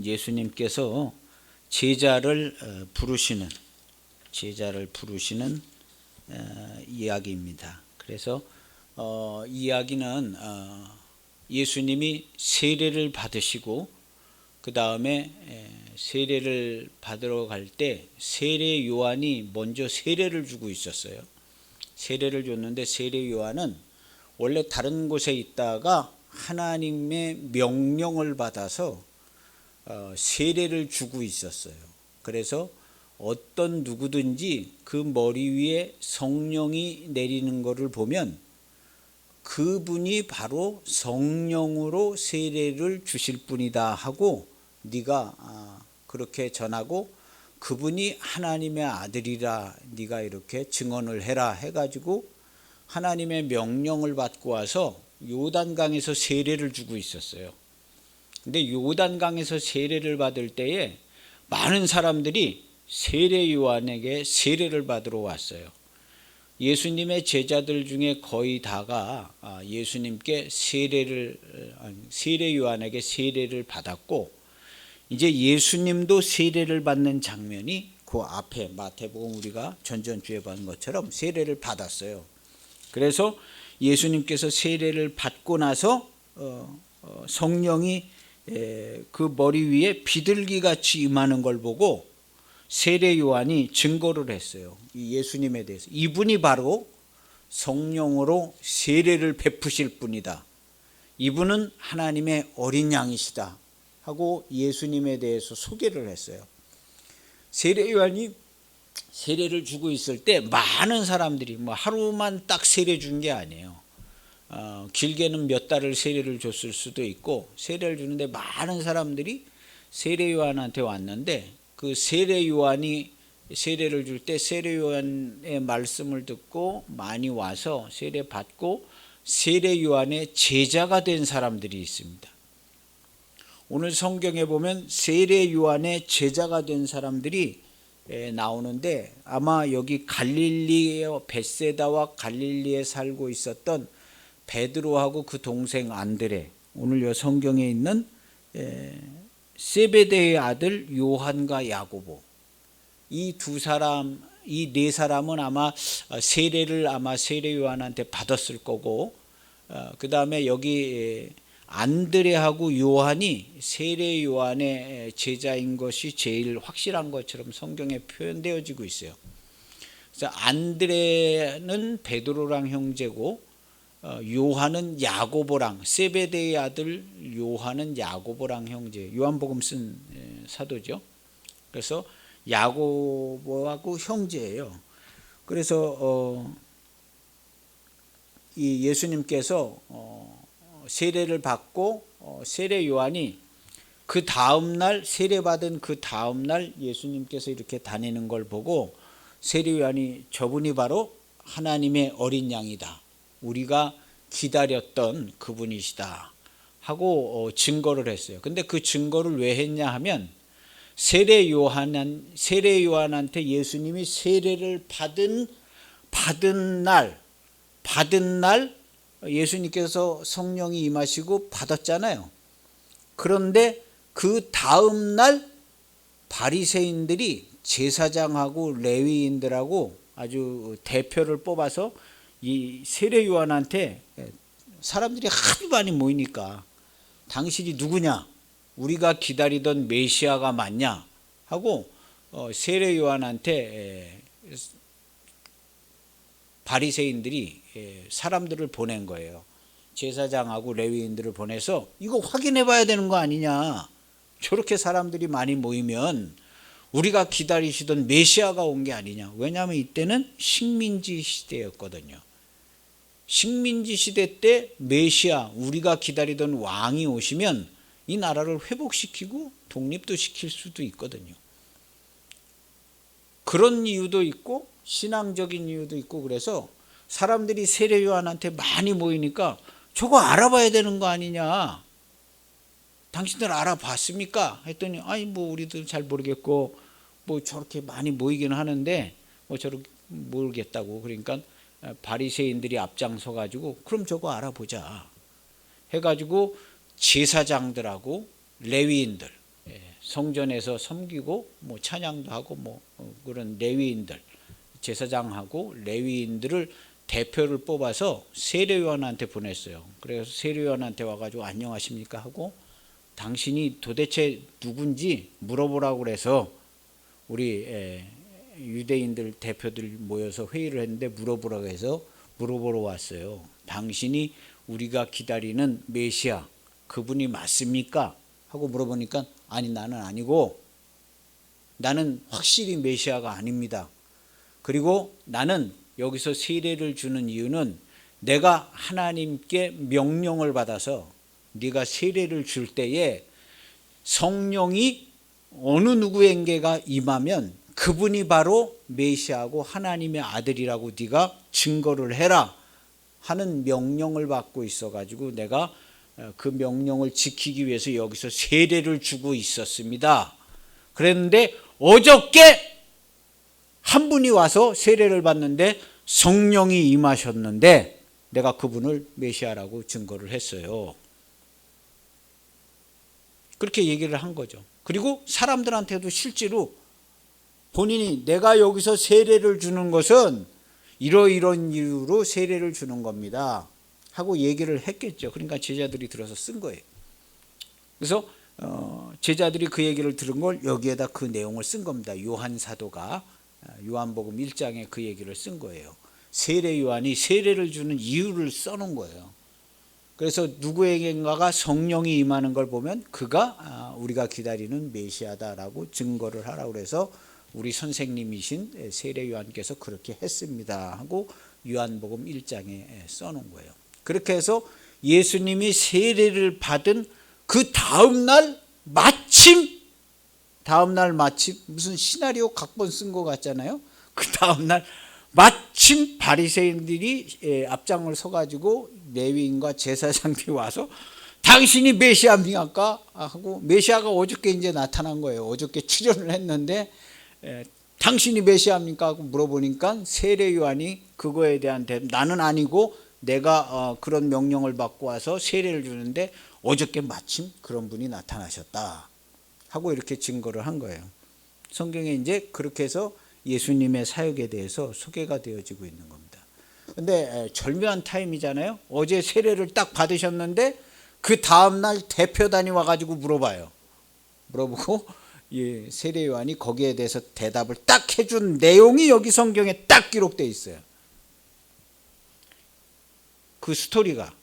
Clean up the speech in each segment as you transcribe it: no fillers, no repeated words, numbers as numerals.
예수님께서 제자를 부르시는 이야기입니다. 그래서 이야기는 예수님이 세례를 받으시고 그 다음에 세례를 받으러 갈 때 세례 요한이 먼저 세례를 주고 있었어요. 세례를 줬는데 세례 요한은 원래 다른 곳에 있다가 하나님의 명령을 받아서 세례를 주고 있었어요. 그래서 어떤 누구든지 그 머리 위에 성령이 내리는 것을 보면 그분이 바로 성령으로 세례를 주실 분이다 하고 네가 그렇게 전하고 그분이 하나님의 아들이라 네가 이렇게 증언을 해라 해가지고 하나님의 명령을 받고 와서 요단강에서 세례를 주고 있었어요. 근데 요단강에서 세례를 받을 때에 많은 사람들이 세례 요한에게 세례를 받으러 왔어요. 예수님의 제자들 중에 거의 다가 예수님께 세례 요한에게 세례를 받았고 이제 예수님도 세례를 받는 장면이 그 앞에 마태복음 우리가 전주에 본 것처럼 세례를 받았어요. 그래서 예수님께서 세례를 받고 나서 성령이 그 머리 위에 비둘기같이 임하는 걸 보고 세례 요한이 증거를 했어요. 예수님에 대해서 이분이 바로 성령으로 세례를 베푸실 분이다. 이분은 하나님의 어린 양이시다 하고 예수님에 대해서 소개를 했어요. 세례 요한이 세례를 주고 있을 때 많은 사람들이 하루만 딱 세례 준 게 아니에요. 길게는 몇 달을 세례를 줬을 수도 있고 세례를 주는데 많은 사람들이 세례 요한한테 왔는데 그 세례 요한이 세례를 줄 때 세례 요한의 말씀을 듣고 많이 와서 세례 받고 세례 요한의 제자가 된 사람들이 있습니다. 오늘 성경에 보면 세례 요한의 제자가 된 사람들이 나오는데 아마 여기 갈릴리의 벳세다와 갈릴리에 살고 있었던 베드로하고 그 동생 안드레, 오늘 이 성경에 있는 세베대의 아들 요한과 야고보, 이 네 사람은 아마 세례를 세례 요한한테 받았을 거고 그 다음에 여기 안드레하고 요한이 세례 요한의 제자인 것이 제일 확실한 것처럼 성경에 표현되어지고 있어요. 그래서 안드레는 베드로랑 형제고 요한은 야고보랑, 세베대의 아들 요한은 야고보랑 형제, 요한복음 쓴 사도죠. 그래서 야고보하고 형제예요. 그래서 이 예수님께서 세례를 받고 세례 요한이 그 다음날 세례받은 그 다음날 예수님께서 이렇게 다니는 걸 보고 세례 요한이 저분이 바로 하나님의 어린 양이다, 우리가 기다렸던 그분이시다 하고 증거를 했어요. 근데 그 증거를 왜 했냐 하면 세례 요한한테 예수님이 세례를 받은 날 예수님께서 성령이 임하시고 받았잖아요. 그런데 그 다음 날 바리새인들이 제사장하고 레위인들하고 아주 대표를 뽑아서 이 세례 요한한테 사람들이 하도 많이 모이니까 당신이 누구냐, 우리가 기다리던 메시아가 맞냐 하고 세례 요한한테 바리새인들이 사람들을 보낸 거예요. 제사장하고 레위인들을 보내서 이거 확인해 봐야 되는 거 아니냐, 저렇게 사람들이 많이 모이면 우리가 기다리시던 메시아가 온 게 아니냐. 왜냐하면 이때는 식민지 시대였거든요. 식민지 시대 때 메시아, 우리가 기다리던 왕이 오시면 이 나라를 회복시키고 독립도 시킬 수도 있거든요. 그런 이유도 있고 신앙적인 이유도 있고 그래서 사람들이 세례 요한한테 많이 모이니까 저거 알아봐야 되는 거 아니냐, 당신들 알아봤습니까? 했더니 아니 우리도 잘 모르겠고 저렇게 많이 모이기는 하는데 저렇게 모르겠다고. 그러니까 바리새인들이 앞장서 가지고 그럼 저거 알아보자 해가지고 제사장들하고 레위인들 성전에서 섬기고 뭐 찬양도 하고 뭐 그런 레위인들, 제사장하고 레위인들을 대표를 뽑아서 세례요한한테 보냈어요. 그래서 세례요한한테 와가지고 안녕하십니까 하고 당신이 도대체 누군지 물어보라고 그래서 우리 유대인들 대표들 모여서 회의를 했는데 물어보라고 해서 물어보러 왔어요. 당신이 우리가 기다리는 메시아 그분이 맞습니까? 하고 물어보니까 아니 나는 아니고 나는 확실히 메시아가 아닙니다. 그리고 나는 여기서 세례를 주는 이유는 내가 하나님께 명령을 받아서 네가 세례를 줄 때에 성령이 어느 누구에게가 임하면 그분이 바로 메시아고 하나님의 아들이라고 네가 증거를 해라 하는 명령을 받고 있어가지고 내가 그 명령을 지키기 위해서 여기서 세례를 주고 있었습니다. 그랬는데 어저께 한 분이 와서 세례를 받는데 성령이 임하셨는데 내가 그분을 메시아라고 증거를 했어요. 그렇게 얘기를 한 거죠. 그리고 사람들한테도 실제로 본인이 내가 여기서 세례를 주는 것은 이러이런 이유로 세례를 주는 겁니다 하고 얘기를 했겠죠. 그러니까 제자들이 들어서 쓴 거예요. 그래서 제자들이 그 얘기를 들은 걸 여기에다 그 내용을 쓴 겁니다. 요한 사도가 요한복음 1장에 그 얘기를 쓴 거예요. 세례 요한이 세례를 주는 이유를 써놓은 거예요. 그래서 누구에게인가가 성령이 임하는 걸 보면 그가 우리가 기다리는 메시아다라고 증거를 하라고 그래서 우리 선생님이신 세례 요한께서 그렇게 했습니다 하고 요한복음 1장에 써놓은 거예요. 그렇게 해서 예수님이 세례를 받은 그 다음날 마침 무슨 시나리오 각본 쓴 것 같잖아요. 그 다음날 마침 바리새인들이 앞장을 서가지고 레위인과 제사장들이 와서 당신이 메시아입니까? 하고 메시아가 어저께 이제 나타난 거예요. 어저께 출현을 했는데 당신이 메시아입니까? 하고 물어보니까 세례 요한이 그거에 대한 나는 아니고 내가 그런 명령을 받고 와서 세례를 주는데 어저께 마침 그런 분이 나타나셨다 하고 이렇게 증거를 한 거예요. 성경에 이제 그렇게 해서 예수님의 사역에 대해서 소개가 되어지고 있는 겁니다. 근데 절묘한 타임이잖아요. 어제 세례를 딱 받으셨는데 그 다음날 대표단이 와가지고 물어봐요. 물어보고 세례 요한이 거기에 대해서 대답을 딱 해준 내용이 여기 성경에 딱 기록되어 있어요. 그 스토리가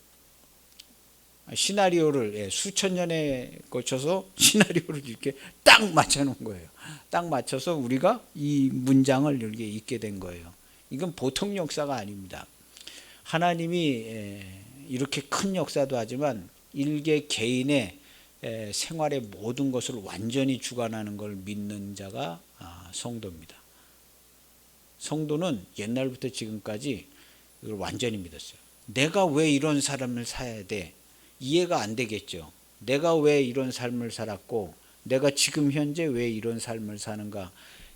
시나리오를 수천 년에 거쳐서 시나리오를 이렇게 딱 맞춰놓은 거예요. 딱 맞춰서 우리가 이 문장을 이렇게 읽게 된 거예요. 이건 보통 역사가 아닙니다. 하나님이 이렇게 큰 역사도 하지만 일개 개인의 생활의 모든 것을 완전히 주관하는 걸 믿는 자가 성도입니다. 성도는 옛날부터 지금까지 이걸 완전히 믿었어요. 내가 왜 이런 사람을 살아야 돼? 이해가 안 되겠죠. 내가 왜 이런 삶을 살았고 내가 지금 현재 왜 이런 삶을 사는가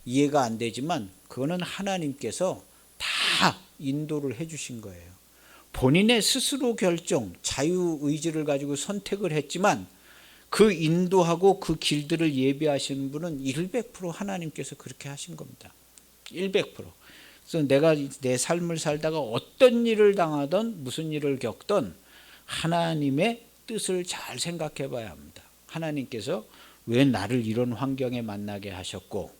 이해가 안 되지만 그거는 하나님께서 다 인도를 해 주신 거예요. 본인의 스스로 결정, 자유의지를 가지고 선택을 했지만 그 인도하고 그 길들을 예비하시는 분은 100% 하나님께서 그렇게 하신 겁니다. 100%. 그래서 내가 내 삶을 살다가 어떤 일을 당하든 무슨 일을 겪든 하나님의 뜻을 잘 생각해 봐야 합니다. 하나님께서 왜 나를 이런 환경에 만나게 하셨고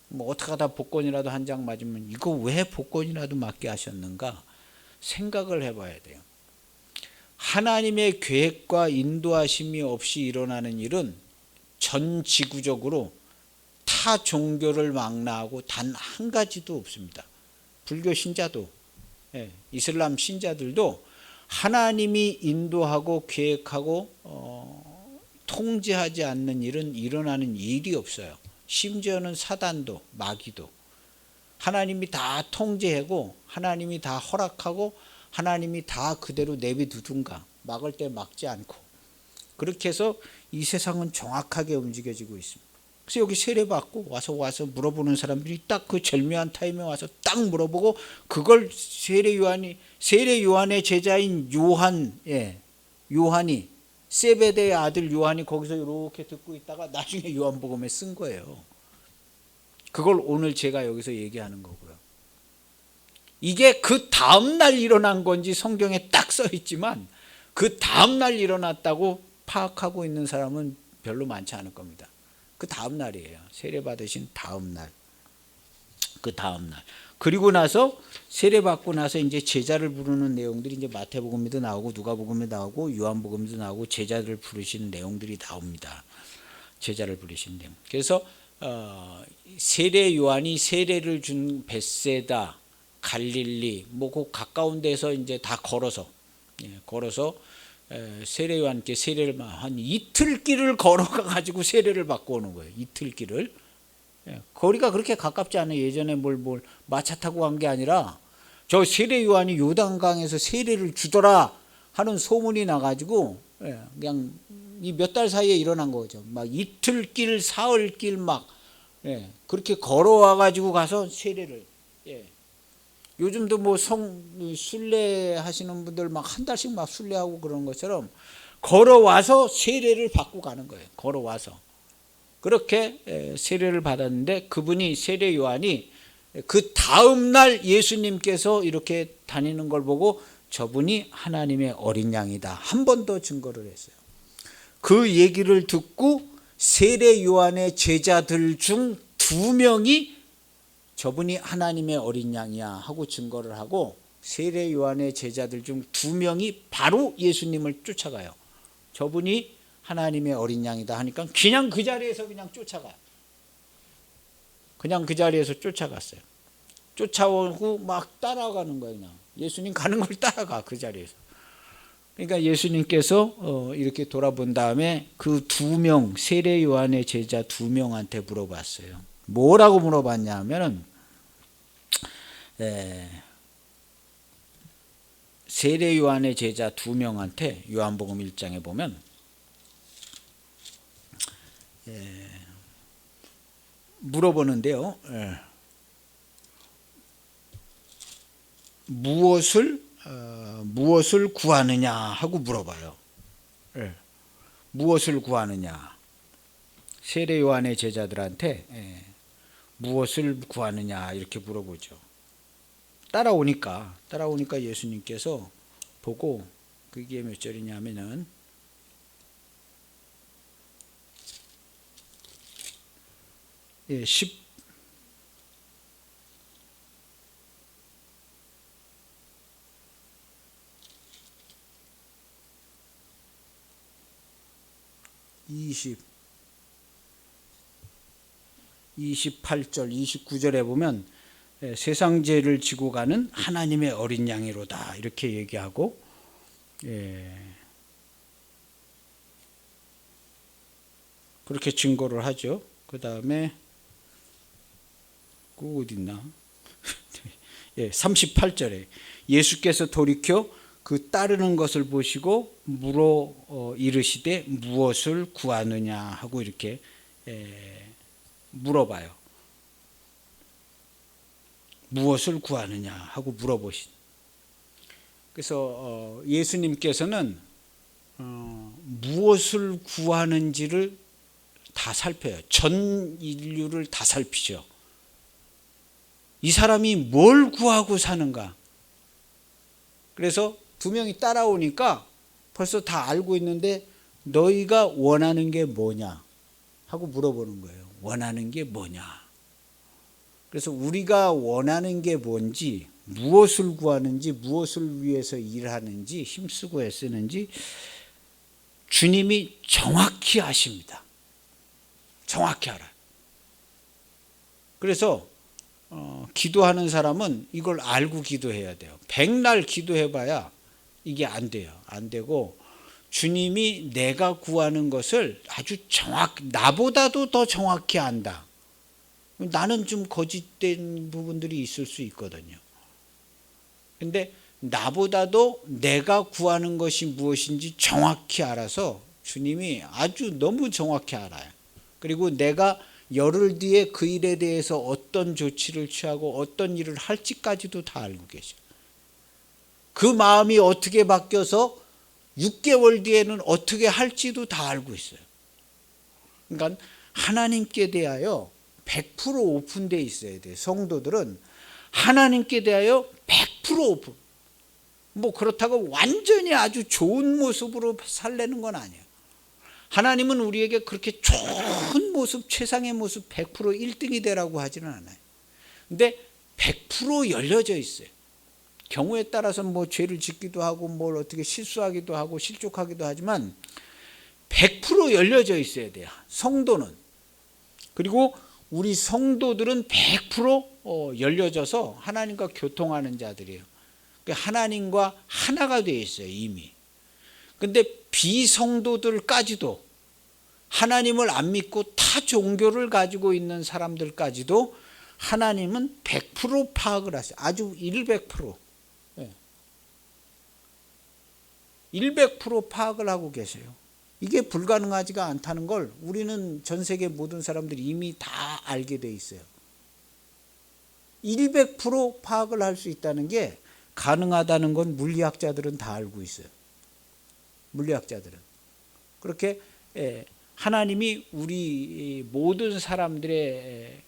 뭐 어떻게 하다 복권이라도 한 장 맞으면 이거 왜 복권이라도 맞게 하셨는가 생각을 해봐야 돼요. 하나님의 계획과 인도하심이 없이 일어나는 일은 전 지구적으로 타 종교를 망라하고 단 한 가지도 없습니다. 불교 신자도 이슬람 신자들도 하나님이 인도하고 계획하고 통제하지 않는 일은 일어나는 일이 없어요. 심지어는 사단도 마귀도 하나님이 다 통제하고 하나님이 다 허락하고 하나님이 다 그대로 내비두든가 막을 때 막지 않고 그렇게 해서 이 세상은 정확하게 움직여지고 있습니다. 그래서 여기 세례받고 와서 물어보는 사람들이 딱 그 절묘한 타임에 와서 딱 물어보고 그걸 세례 요한의 제자인 요한이 세베대의 아들 요한이 거기서 이렇게 듣고 있다가 나중에 요한복음에 쓴 거예요. 그걸 오늘 제가 여기서 얘기하는 거고요. 이게 그 다음날 일어난 건지 성경에 딱 써 있지만 그 다음날 일어났다고 파악하고 있는 사람은 별로 많지 않을 겁니다. 그 다음날이에요. 세례받으신 다음날. 그 다음날. 그리고 나서 세례받고 나서 이제 제자를 부르는 내용들이 이제 마태복음에도 나오고 누가복음에 나오고 요한복음에도 나오고 제자를 부르시는 내용들이 나옵니다. 제자를 부르시는 내용. 그래서 세례 요한이 세례를 준 벳세다, 갈릴리, 뭐 그 가까운 데서 이제 다 걸어서 세례 요한께 세례를 한 이틀 길을 걸어가 가지고 세례를 받고 오는 거예요. 이틀 길을. 거리가 그렇게 가깝지 않아요. 예전에 뭘 마차 타고 간 게 아니라 저 세례 요한이 요단강에서 세례를 주더라 하는 소문이 나가지고 그냥 이 몇 달 사이에 일어난 거죠. 막 이틀 길, 사흘 길 막 그렇게 걸어와 가지고 가서 세례를. 요즘도 뭐 순례 하시는 분들 막 한 달씩 막 순례하고 그런 것처럼 걸어와서 세례를 받고 가는 거예요. 걸어와서. 그렇게 세례를 받았는데 그분이 세례 요한이 그 다음 날 예수님께서 이렇게 다니는 걸 보고 저분이 하나님의 어린 양이다. 한 번 더 증거를 했어요. 그 얘기를 듣고 세례 요한의 제자들 중 2명이 저분이 하나님의 어린 양이야 하고 증거를 하고 세례 요한의 제자들 중 2명이 바로 예수님을 쫓아가요. 저분이 하나님의 어린 양이다 하니까 그냥 그 자리에서 그냥 쫓아가요. 그냥 그 자리에서 쫓아갔어요. 쫓아오고 막 따라가는 거예요. 그냥 예수님 가는 걸 따라가 그 자리에서. 그러니까 예수님께서 이렇게 돌아본 다음에 그 2명 세례 요한의 제자 2명한테 물어봤어요. 뭐라고 물어봤냐 하면은 세례 요한의 제자 2명한테 요한복음 1장에 보면 물어보는데요. 무엇을 구하느냐 하고 물어봐요. 무엇을 구하느냐. 세례 요한의 제자들한테 무엇을 구하느냐 이렇게 물어보죠. 따라오니까 예수님께서 보고 그게 몇 절이냐면은 28절 29절에 보면 세상 죄를 지고 가는 하나님의 어린 양이로다 이렇게 얘기하고 그렇게 증거를 하죠. 그 다음에 그 어디 있나? 38절에 예수께서 돌이켜 그 따르는 것을 보시고 물어 이르시되 무엇을 구하느냐 하고 이렇게 물어봐요. 무엇을 구하느냐 하고 물어보신. 그래서 예수님께서는 무엇을 구하는지를 다 살펴요. 전 인류를 다 살피죠. 이 사람이 뭘 구하고 사는가. 그래서 2명이 따라오니까 벌써 다 알고 있는데 너희가 원하는 게 뭐냐 하고 물어보는 거예요. 원하는 게 뭐냐. 그래서 우리가 원하는 게 뭔지, 무엇을 구하는지, 무엇을 위해서 일하는지, 힘쓰고 애쓰는지 주님이 정확히 아십니다. 정확히 알아요. 그래서 기도하는 사람은 이걸 알고 기도해야 돼요. 백날 기도해봐야 이게 안 돼요. 안 되고 주님이 내가 구하는 것을 아주 나보다도 더 정확히 안다. 나는 좀 거짓된 부분들이 있을 수 있거든요. 근데 나보다도 내가 구하는 것이 무엇인지 정확히 알아서 주님이 아주 너무 정확히 알아요. 그리고 내가 열흘 뒤에 그 일에 대해서 어떤 조치를 취하고 어떤 일을 할지까지도 다 알고 계셔요. 그 마음이 어떻게 바뀌어서 6개월 뒤에는 어떻게 할지도 다 알고 있어요. 그러니까 하나님께 대하여 100% 오픈되어 있어야 돼요. 성도들은 하나님께 대하여 100% 오픈. 뭐 그렇다고 완전히 아주 좋은 모습으로 살려는 건 아니에요. 하나님은 우리에게 그렇게 좋은 모습, 최상의 모습 100% 1등이 되라고 하지는 않아요. 근데 100% 열려져 있어요. 경우에 따라서 뭐 죄를 짓기도 하고 뭘 어떻게 실수하기도 하고 실족하기도 하지만 100% 열려져 있어야 돼요. 성도는. 그리고 우리 성도들은 100% 열려져서 하나님과 교통하는 자들이에요. 하나님과 하나가 되어 있어요, 이미. 근데 비성도들까지도 하나님을 안 믿고 타 종교를 가지고 있는 사람들까지도 하나님은 100% 파악을 하세요. 아주 100%. 100% 파악을 하고 계세요. 이게 불가능하지가 않다는 걸 우리는 전 세계 모든 사람들이 이미 다 알게 돼 있어요. 100% 파악을 할 수 있다는 게 가능하다는 건 물리학자들은 다 알고 있어요. 물리학자들은. 그렇게 하나님이 우리 모든 사람들의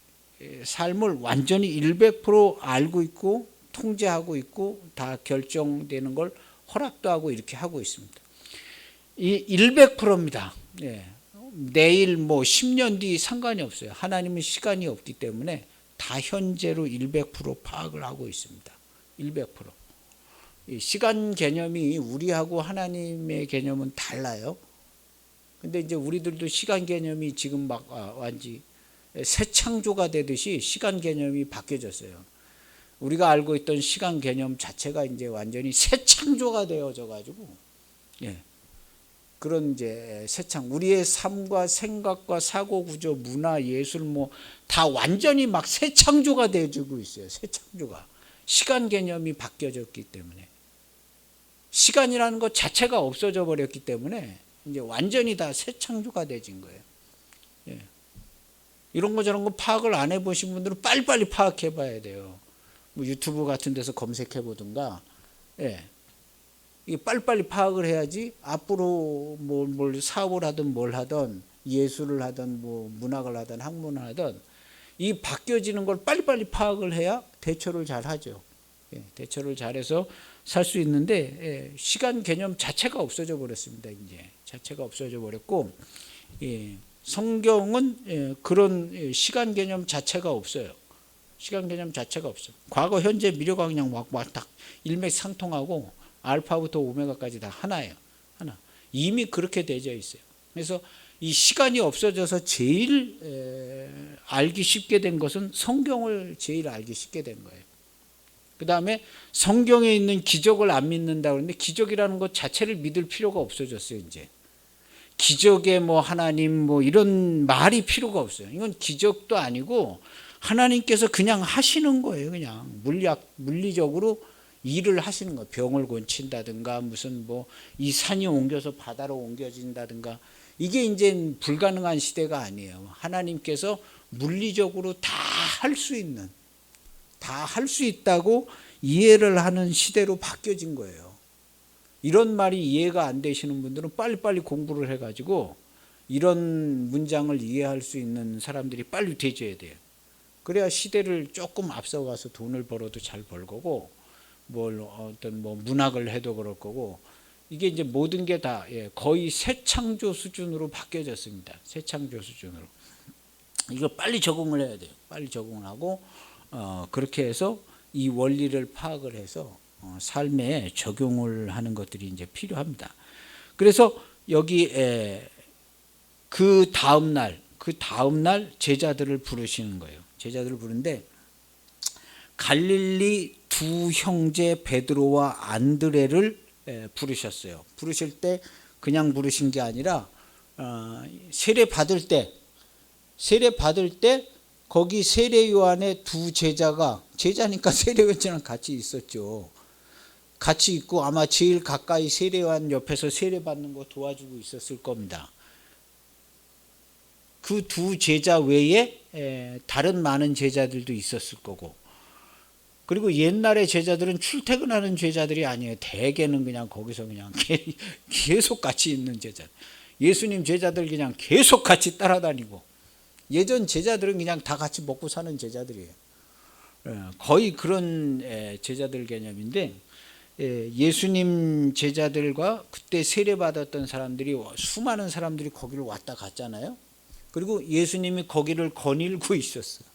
삶을 완전히 100% 알고 있고 통제하고 있고 다 결정되는 걸 허락도 하고 이렇게 하고 있습니다. 이 100%입니다. 내일 뭐 10년 뒤 상관이 없어요. 하나님은 시간이 없기 때문에 다 현재로 100% 파악을 하고 있습니다. 100%. 시간 개념이 우리하고 하나님의 개념은 달라요. 근데 이제 우리들도 시간 개념이 지금 막 완전히 새 창조가 되듯이 시간 개념이 바뀌어졌어요. 우리가 알고 있던 시간 개념 자체가 이제 완전히 새 창조가 되어져 가지고 그런 이제 새창 우리의 삶과 생각과 사고 구조, 문화, 예술 뭐 다 완전히 막 새 창조가 되어지고 있어요. 새 창조가 시간 개념이 바뀌어졌기 때문에 시간이라는 것 자체가 없어져 버렸기 때문에 이제 완전히 다 새 창조가 되진 거예요. 이런 거 저런 거 파악을 안 해보신 분들은 빨리빨리 파악해 봐야 돼요. 뭐 유튜브 같은 데서 검색해 보든가. 이게 빨리빨리 파악을 해야지 앞으로 뭘 사업을 하든 뭘 하든 예술을 하든 뭐 문학을 하든 학문을 하든 이 바뀌어지는 걸 빨리빨리 파악을 해야 대처를 잘 하죠. 대처를 잘해서 살 수 있는데 시간 개념 자체가 없어져 버렸습니다. 이제 자체가 없어져 버렸고 성경은 그런 시간 개념 자체가 없어요. 시간 개념 자체가 없어요. 과거, 현재, 미래가 그냥 딱 일맥상통하고 알파부터 오메가까지 다 하나예요. 하나. 이미 그렇게 되어 있어요. 그래서 이 시간이 없어져서 제일 알기 쉽게 된 것은 성경을 제일 알기 쉽게 된 거예요. 그 다음에 성경에 있는 기적을 안 믿는다 그러는데 기적이라는 것 자체를 믿을 필요가 없어졌어요. 이제 기적의 뭐 하나님 뭐 이런 말이 필요가 없어요. 이건 기적도 아니고 하나님께서 그냥 하시는 거예요. 그냥 물리적으로 일을 하시는 거예요. 병을 고친다든가 무슨 뭐 이 산이 옮겨서 바다로 옮겨진다든가 이게 이제 불가능한 시대가 아니에요. 하나님께서 물리적으로 다 할 수 있는 다 할 수 있다고 이해를 하는 시대로 바뀌어진 거예요. 이런 말이 이해가 안 되시는 분들은 빨리빨리 공부를 해가지고 이런 문장을 이해할 수 있는 사람들이 빨리 되줘야 돼요. 그래야 시대를 조금 앞서가서 돈을 벌어도 잘 벌 거고 어떤 문학을 해도 그럴 거고 이게 이제 모든 게 다 거의 새 창조 수준으로 바뀌어졌습니다. 새 창조 수준으로. 이거 빨리 적응을 해야 돼요. 빨리 적응을 하고 그렇게 해서 이 원리를 파악을 해서 삶에 적용을 하는 것들이 이제 필요합니다. 그래서 여기 그 다음 날 제자들을 부르시는 거예요. 제자들을 부르는데 갈릴리 두 형제 베드로와 안드레를 부르셨어요. 부르실 때 그냥 부르신 게 아니라 세례 받을 때 거기 세례 요한의 두 제자가 제자니까 세례 요한이랑 같이 있었죠. 같이 있고 아마 제일 가까이 세례 요한 옆에서 세례 받는 거 도와주고 있었을 겁니다. 그 두 제자 외에 다른 많은 제자들도 있었을 거고 그리고 옛날의 제자들은 출퇴근하는 제자들이 아니에요. 대개는 그냥 거기서 그냥 계속 같이 있는 제자. 예수님 제자들 그냥 계속 같이 따라다니고, 예전 제자들은 그냥 다 같이 먹고 사는 제자들이에요. 거의 그런 제자들 개념인데, 예수님 제자들과 그때 세례받았던 사람들이, 수많은 사람들이 거기를 왔다 갔잖아요. 그리고 예수님이 거기를 거닐고 있었어요.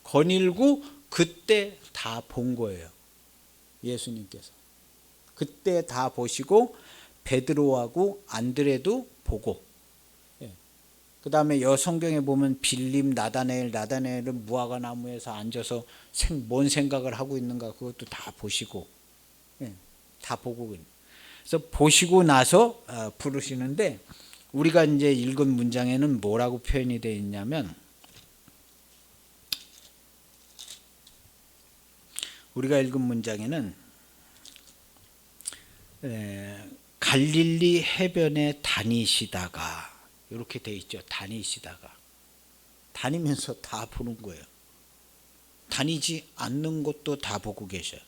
거닐고 그때 다 본 거예요. 예수님께서 그때 다 보시고 베드로하고 안드레도 보고, 그 다음에 성경에 보면 빌립, 나다나엘은 무화과 나무에서 앉아서 뭔 생각을 하고 있는가 그것도 다 보시고, 다 보고, 그래서 보시고 나서 부르시는데, 우리가 이제 읽은 문장에는 뭐라고 표현이 되어 있냐면, 우리가 읽은 문장에는 갈릴리 해변에 다니시다가 이렇게 돼 있죠. 다니시다가. 다니면서 다 보는 거예요. 다니지 않는 것도 다 보고 계셔요.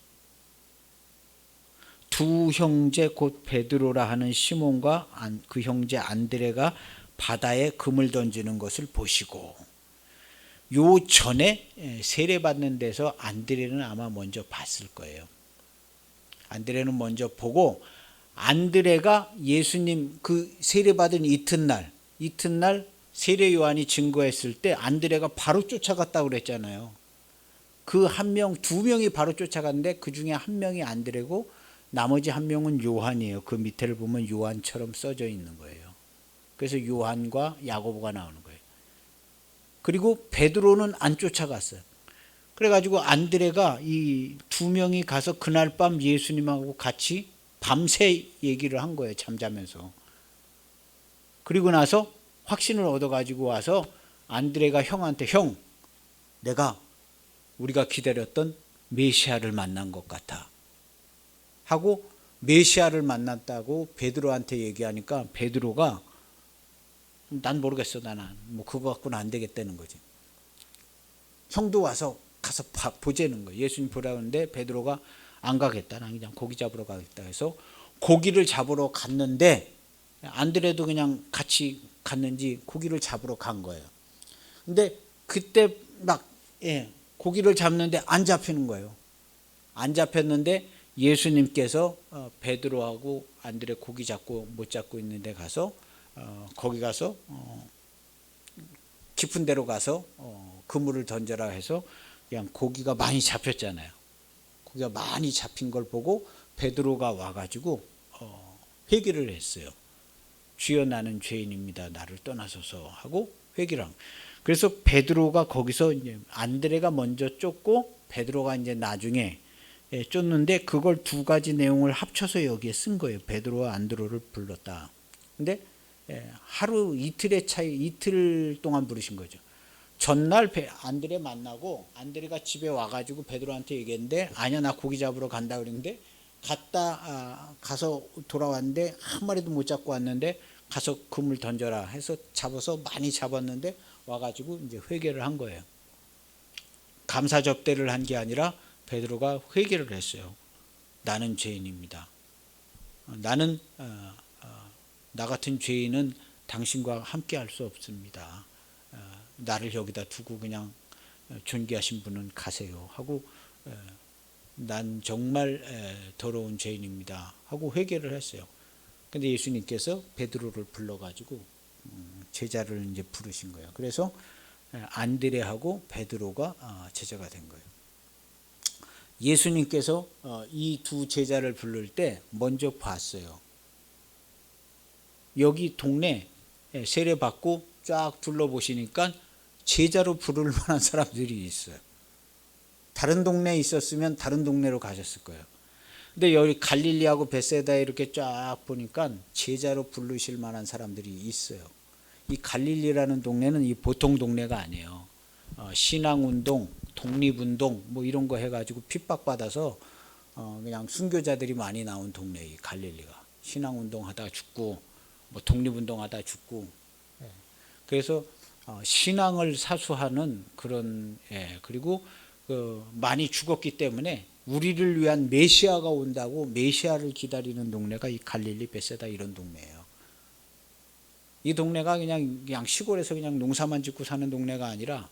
두 형제 곧 베드로라 하는 시몬과 그 형제 안드레가 바다에 금을 던지는 것을 보시고, 요 전에 세례받는 데서 안드레는 아마 먼저 봤을 거예요. 안드레는 먼저 보고, 안드레가 예수님 그 세례받은 이튿날 세례 요한이 증거했을 때 안드레가 바로 쫓아갔다고 그랬잖아요. 그 한 명, 두 명이 바로 쫓아갔는데 그 중에 한 명이 안드레고 나머지 한 명은 요한이에요. 그 밑에를 보면 요한처럼 써져 있는 거예요. 그래서 요한과 야고보가 나오는 거예요. 그리고 베드로는 안 쫓아갔어요. 그래가지고 안드레가 이 두 명이 가서 그날 밤 예수님하고 같이 밤새 얘기를 한 거예요. 잠자면서. 그리고 나서 확신을 얻어가지고 와서 안드레가 형한테, 형, 우리가 기다렸던 메시아를 만난 것 같아 하고, 메시아를 만났다고 베드로한테 얘기하니까 베드로가, 난 모르겠어, 나는 뭐 그거 갖고는 안 되겠다는 거지. 형도 가서 보자는 거예요. 예수님 보라고 하는데 베드로가 안 가겠다, 난 그냥 고기 잡으러 가겠다 해서 고기를 잡으러 갔는데, 안드레도 그냥 같이 갔는지 고기를 잡으러 간 거예요. 근데 그때 막 고기를 잡는데 안 잡히는 거예요. 안 잡혔는데 예수님께서 베드로하고 안드레 고기 잡고 못 잡고 있는데 가서 거기 가서 깊은 데로 가서 그물을 던져라 해서 그냥 고기가 많이 잡혔잖아요. 고기가 많이 잡힌 걸 보고 베드로가 와가지고 회개를 했어요. 주여, 나는 죄인입니다. 나를 떠나소서 하고 회개를 한. 그래서 베드로가 거기서 이제 안드레가 먼저 쫓고 베드로가 이제 나중에 쫓는데, 그걸 두 가지 내용을 합쳐서 여기에 쓴 거예요. 베드로와 안드로를 불렀다. 근데 하루 이틀의 차이, 이틀 동안 부르신 거죠. 전날 안드레 만나고 안드레가 집에 와가지고 베드로한테 얘기했는데, 아니야, 나 고기 잡으러 간다 그랬는데, 가서 돌아왔는데 한 마리도 못 잡고 왔는데, 가서 그물 던져라 해서 잡아서 많이 잡았는데 와가지고 이제 회개를 한 거예요. 감사 접대를 한 게 아니라 베드로가 회개를 했어요. 나는 죄인입니다. 나는 나 같은 죄인은 당신과 함께 할 수 없습니다. 나를 여기다 두고 그냥 존귀하신 분은 가세요 하고, 난 정말 더러운 죄인입니다 하고 회개를 했어요. 근데 예수님께서 베드로를 불러가지고 제자를 이제 부르신 거예요. 그래서 안드레하고 베드로가 제자가 된 거예요. 예수님께서 이 두 제자를 부를 때 먼저 봤어요. 여기 동네 세례받고 쫙 둘러보시니까 제자로 부를 만한 사람들이 있어요. 다른 동네에 있었으면 다른 동네로 가셨을 거예요. 근데 여기 갈릴리하고 베세다에 이렇게 쫙 보니까 제자로 부르실 만한 사람들이 있어요. 이 갈릴리라는 동네는 이 보통 동네가 아니에요. 신앙운동, 독립운동 뭐 이런 거 해가지고 핍박받아서 그냥 순교자들이 많이 나온 동네, 이 갈릴리가. 신앙운동 하다 죽고 뭐 독립운동 하다 죽고. 그래서 신앙을 사수하는 그런, 그리고 많이 죽었기 때문에 우리를 위한 메시아가 온다고 메시아를 기다리는 동네가 이 갈릴리 베세다 이런 동네예요. 이 동네가 그냥 시골에서 그냥 농사만 짓고 사는 동네가 아니라,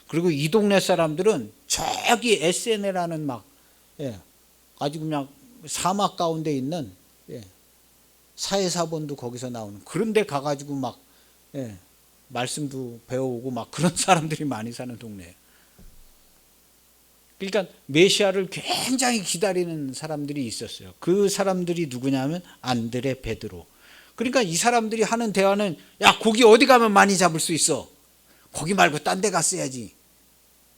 그리고 이 동네 사람들은 저기 에스엔에라는 아주 그냥 사막 가운데 있는 사해사본도 거기서 나오는 그런 데 가가지고 말씀도 배워오고 그런 사람들이 많이 사는 동네예요. 그러니까 메시아를 굉장히 기다리는 사람들이 있었어요. 그 사람들이 누구냐면 안드레, 베드로. 그러니까 이 사람들이 하는 대화는, 야, 고기 어디 가면 많이 잡을 수 있어? 거기 말고 딴 데 갔어야지.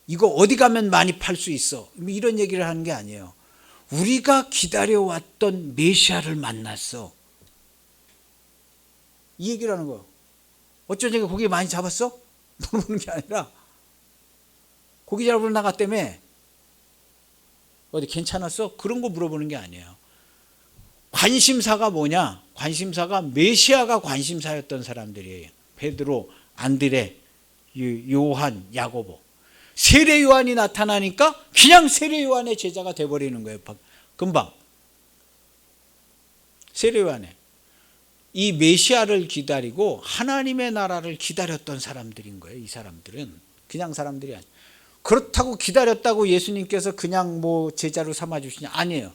이거 어디 가면 많이 팔 수 있어? 이런 얘기를 하는 게 아니에요. 우리가 기다려왔던 메시아를 만났어. 이 얘기를 하는 거예요. 어쩌니까 고기 많이 잡았어? 물어보는 게 아니라, 고기 잡으러 나갔다며? 어디 괜찮았어? 그런 거 물어보는 게 아니에요. 관심사가 뭐냐? 관심사가 메시아가 관심사였던 사람들이에요. 베드로, 안드레, 요한, 야고보. 세례 요한이 나타나니까 그냥 세례 요한의 제자가 돼버리는 거예요. 금방. 세례 요한의. 이 메시아를 기다리고 하나님의 나라를 기다렸던 사람들인 거예요. 이 사람들은 그냥 사람들이 아니에요. 그렇다고 기다렸다고 예수님께서 그냥 제자로 삼아주시냐? 아니에요.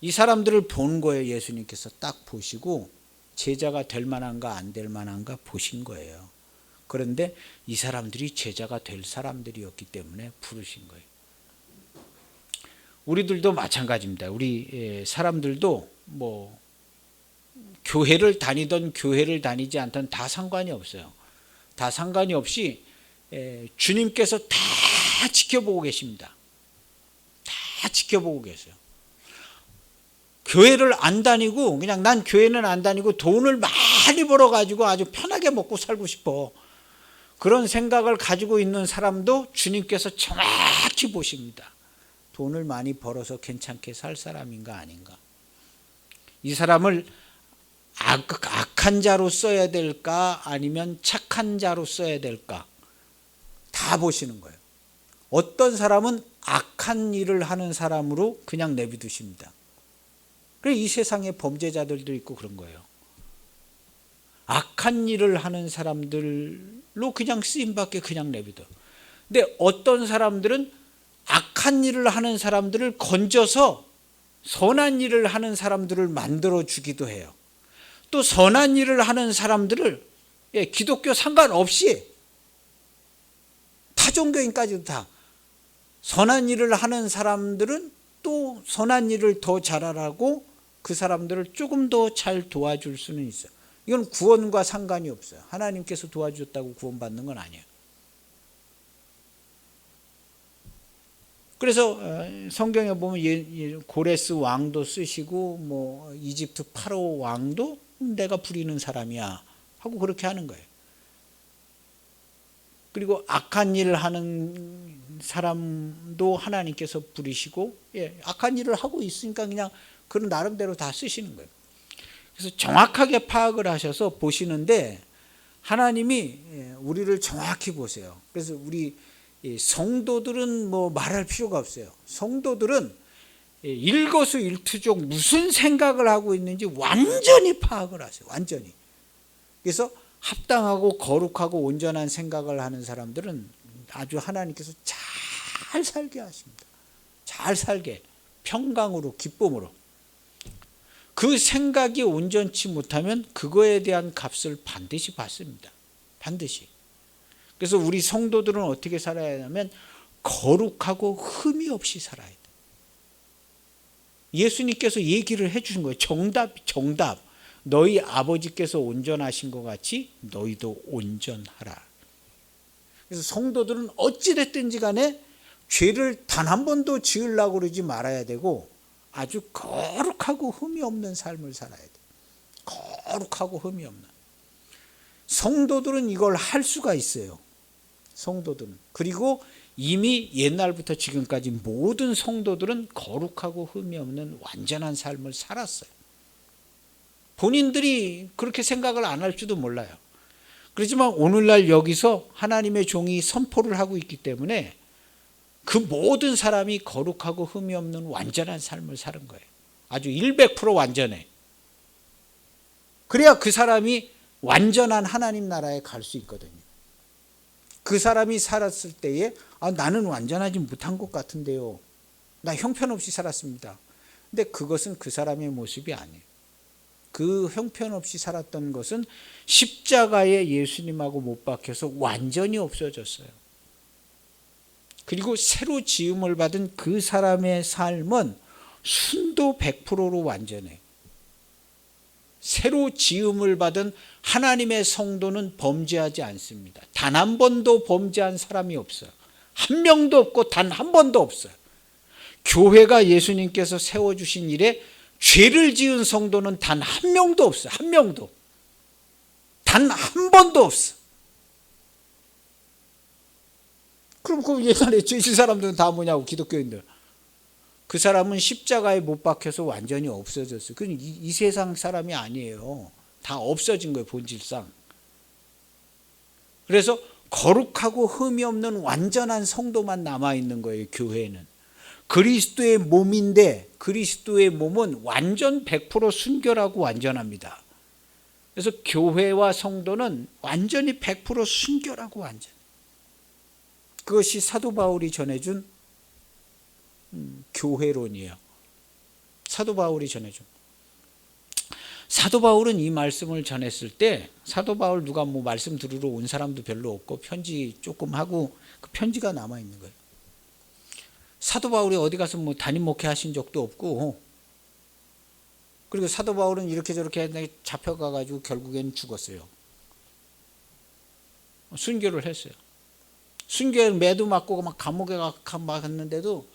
이 사람들을 본 거예요. 예수님께서 딱 보시고 제자가 될 만한가 안 될 만한가 보신 거예요. 그런데 이 사람들이 제자가 될 사람들이었기 때문에 부르신 거예요. 우리들도 마찬가지입니다. 우리 사람들도 교회를 다니던 교회를 다니지 않던 다 상관이 없어요. 다 상관이 없이 주님께서 다 지켜보고 계십니다. 다 지켜보고 계세요. 교회를 안 다니고 그냥 난 교회는 안 다니고 돈을 많이 벌어가지고 아주 편하게 먹고 살고 싶어. 그런 생각을 가지고 있는 사람도 주님께서 정확히 보십니다. 돈을 많이 벌어서 괜찮게 살 사람인가 아닌가. 이 사람을 악한 자로 써야 될까 아니면 착한 자로 써야 될까 다 보시는 거예요. 어떤 사람은 악한 일을 하는 사람으로 그냥 내비두십니다. 그래서 이 세상에 범죄자들도 있고 그런 거예요. 악한 일을 하는 사람들로 그냥 쓰임받게 그냥 내비둬. 근데 어떤 사람들은 악한 일을 하는 사람들을 건져서 선한 일을 하는 사람들을 만들어 주기도 해요. 또 선한 일을 하는 사람들을 기독교 상관없이 타종교인까지도 다 선한 일을 하는 사람들은 또 선한 일을 더 잘하라고 그 사람들을 조금 더 잘 도와줄 수는 있어요. 이건 구원과 상관이 없어요. 하나님께서 도와주셨다고 구원받는 건 아니에요. 그래서 성경에 보면 고레스 왕도 쓰시고 이집트 파라오 왕도 내가 부리는 사람이야 하고 그렇게 하는 거예요. 그리고 악한 일을 하는 사람도 하나님께서 부리시고 악한 일을 하고 있으니까 그냥 그런 나름대로 다 쓰시는 거예요. 그래서 정확하게 파악을 하셔서 보시는데 하나님이 우리를 정확히 보세요. 그래서 우리 성도들은 말할 필요가 없어요. 성도들은 일거수일투족 무슨 생각을 하고 있는지 완전히 파악을 하세요. 완전히. 그래서 합당하고 거룩하고 온전한 생각을 하는 사람들은 아주 하나님께서 잘 살게 하십니다. 잘 살게. 평강으로 기쁨으로. 그 생각이 온전치 못하면 그거에 대한 값을 반드시 받습니다. 반드시. 그래서 우리 성도들은 어떻게 살아야 하냐면 거룩하고 흠이 없이 살아야 돼. 예수님께서 얘기를 해주신 거예요. 정답. 너희 아버지께서 온전하신 것 같이 너희도 온전하라. 그래서 성도들은 어찌됐든지 간에 죄를 단 한 번도 지으려고 그러지 말아야 되고 아주 거룩하고 흠이 없는 삶을 살아야 돼. 거룩하고 흠이 없는. 성도들은 이걸 할 수가 있어요. 성도들은. 그리고 이미 옛날부터 지금까지 모든 성도들은 거룩하고 흠이 없는 완전한 삶을 살았어요. 본인들이 그렇게 생각을 안 할지도 몰라요. 그렇지만 오늘날 여기서 하나님의 종이 선포를 하고 있기 때문에 그 모든 사람이 거룩하고 흠이 없는 완전한 삶을 사는 거예요. 아주 100% 완전해. 그래야 그 사람이 완전한 하나님 나라에 갈 수 있거든요. 그 사람이 살았을 때에 나는 완전하지 못한 것 같은데요. 나 형편없이 살았습니다. 근데 그것은 그 사람의 모습이 아니에요. 그 형편없이 살았던 것은 십자가에 예수님하고 못 박혀서 완전히 없어졌어요. 그리고 새로 지음을 받은 그 사람의 삶은 순도 100%로 완전해요. 새로 지음을 받은 하나님의 성도는 범죄하지 않습니다. 단 한 번도 범죄한 사람이 없어요. 한 명도 없고 단 한 번도 없어요. 교회가 예수님께서 세워주신 일에 죄를 지은 성도는 단 한 명도 없어요. 한 명도. 단 한 번도 없어. 그럼 그 예전에 죄 지은 사람들은 다 뭐냐고, 기독교인들. 그 사람은 십자가에 못 박혀서 완전히 없어졌어요. 그건 이 세상 사람이 아니에요. 다 없어진 거예요, 본질상. 그래서 거룩하고 흠이 없는 완전한 성도만 남아있는 거예요, 교회는. 그리스도의 몸인데 그리스도의 몸은 완전 100% 순결하고 완전합니다. 그래서 교회와 성도는 완전히 100% 순결하고 완전. 그것이 사도 바울이 전해준 교회론이에요. 사도 바울이 전해준. 사도 바울은 이 말씀을 전했을 때, 사도 바울 누가 뭐 말씀 들으러 온 사람도 별로 없고 편지 조금 하고 그 편지가 남아 있는 거예요. 사도 바울이 어디 가서 뭐 담임 목회 하신 적도 없고, 그리고 사도 바울은 이렇게 저렇게 잡혀가 가지고 결국엔 죽었어요. 순교를 했어요. 순교에 매도 맞고 막 감옥에 갔는데도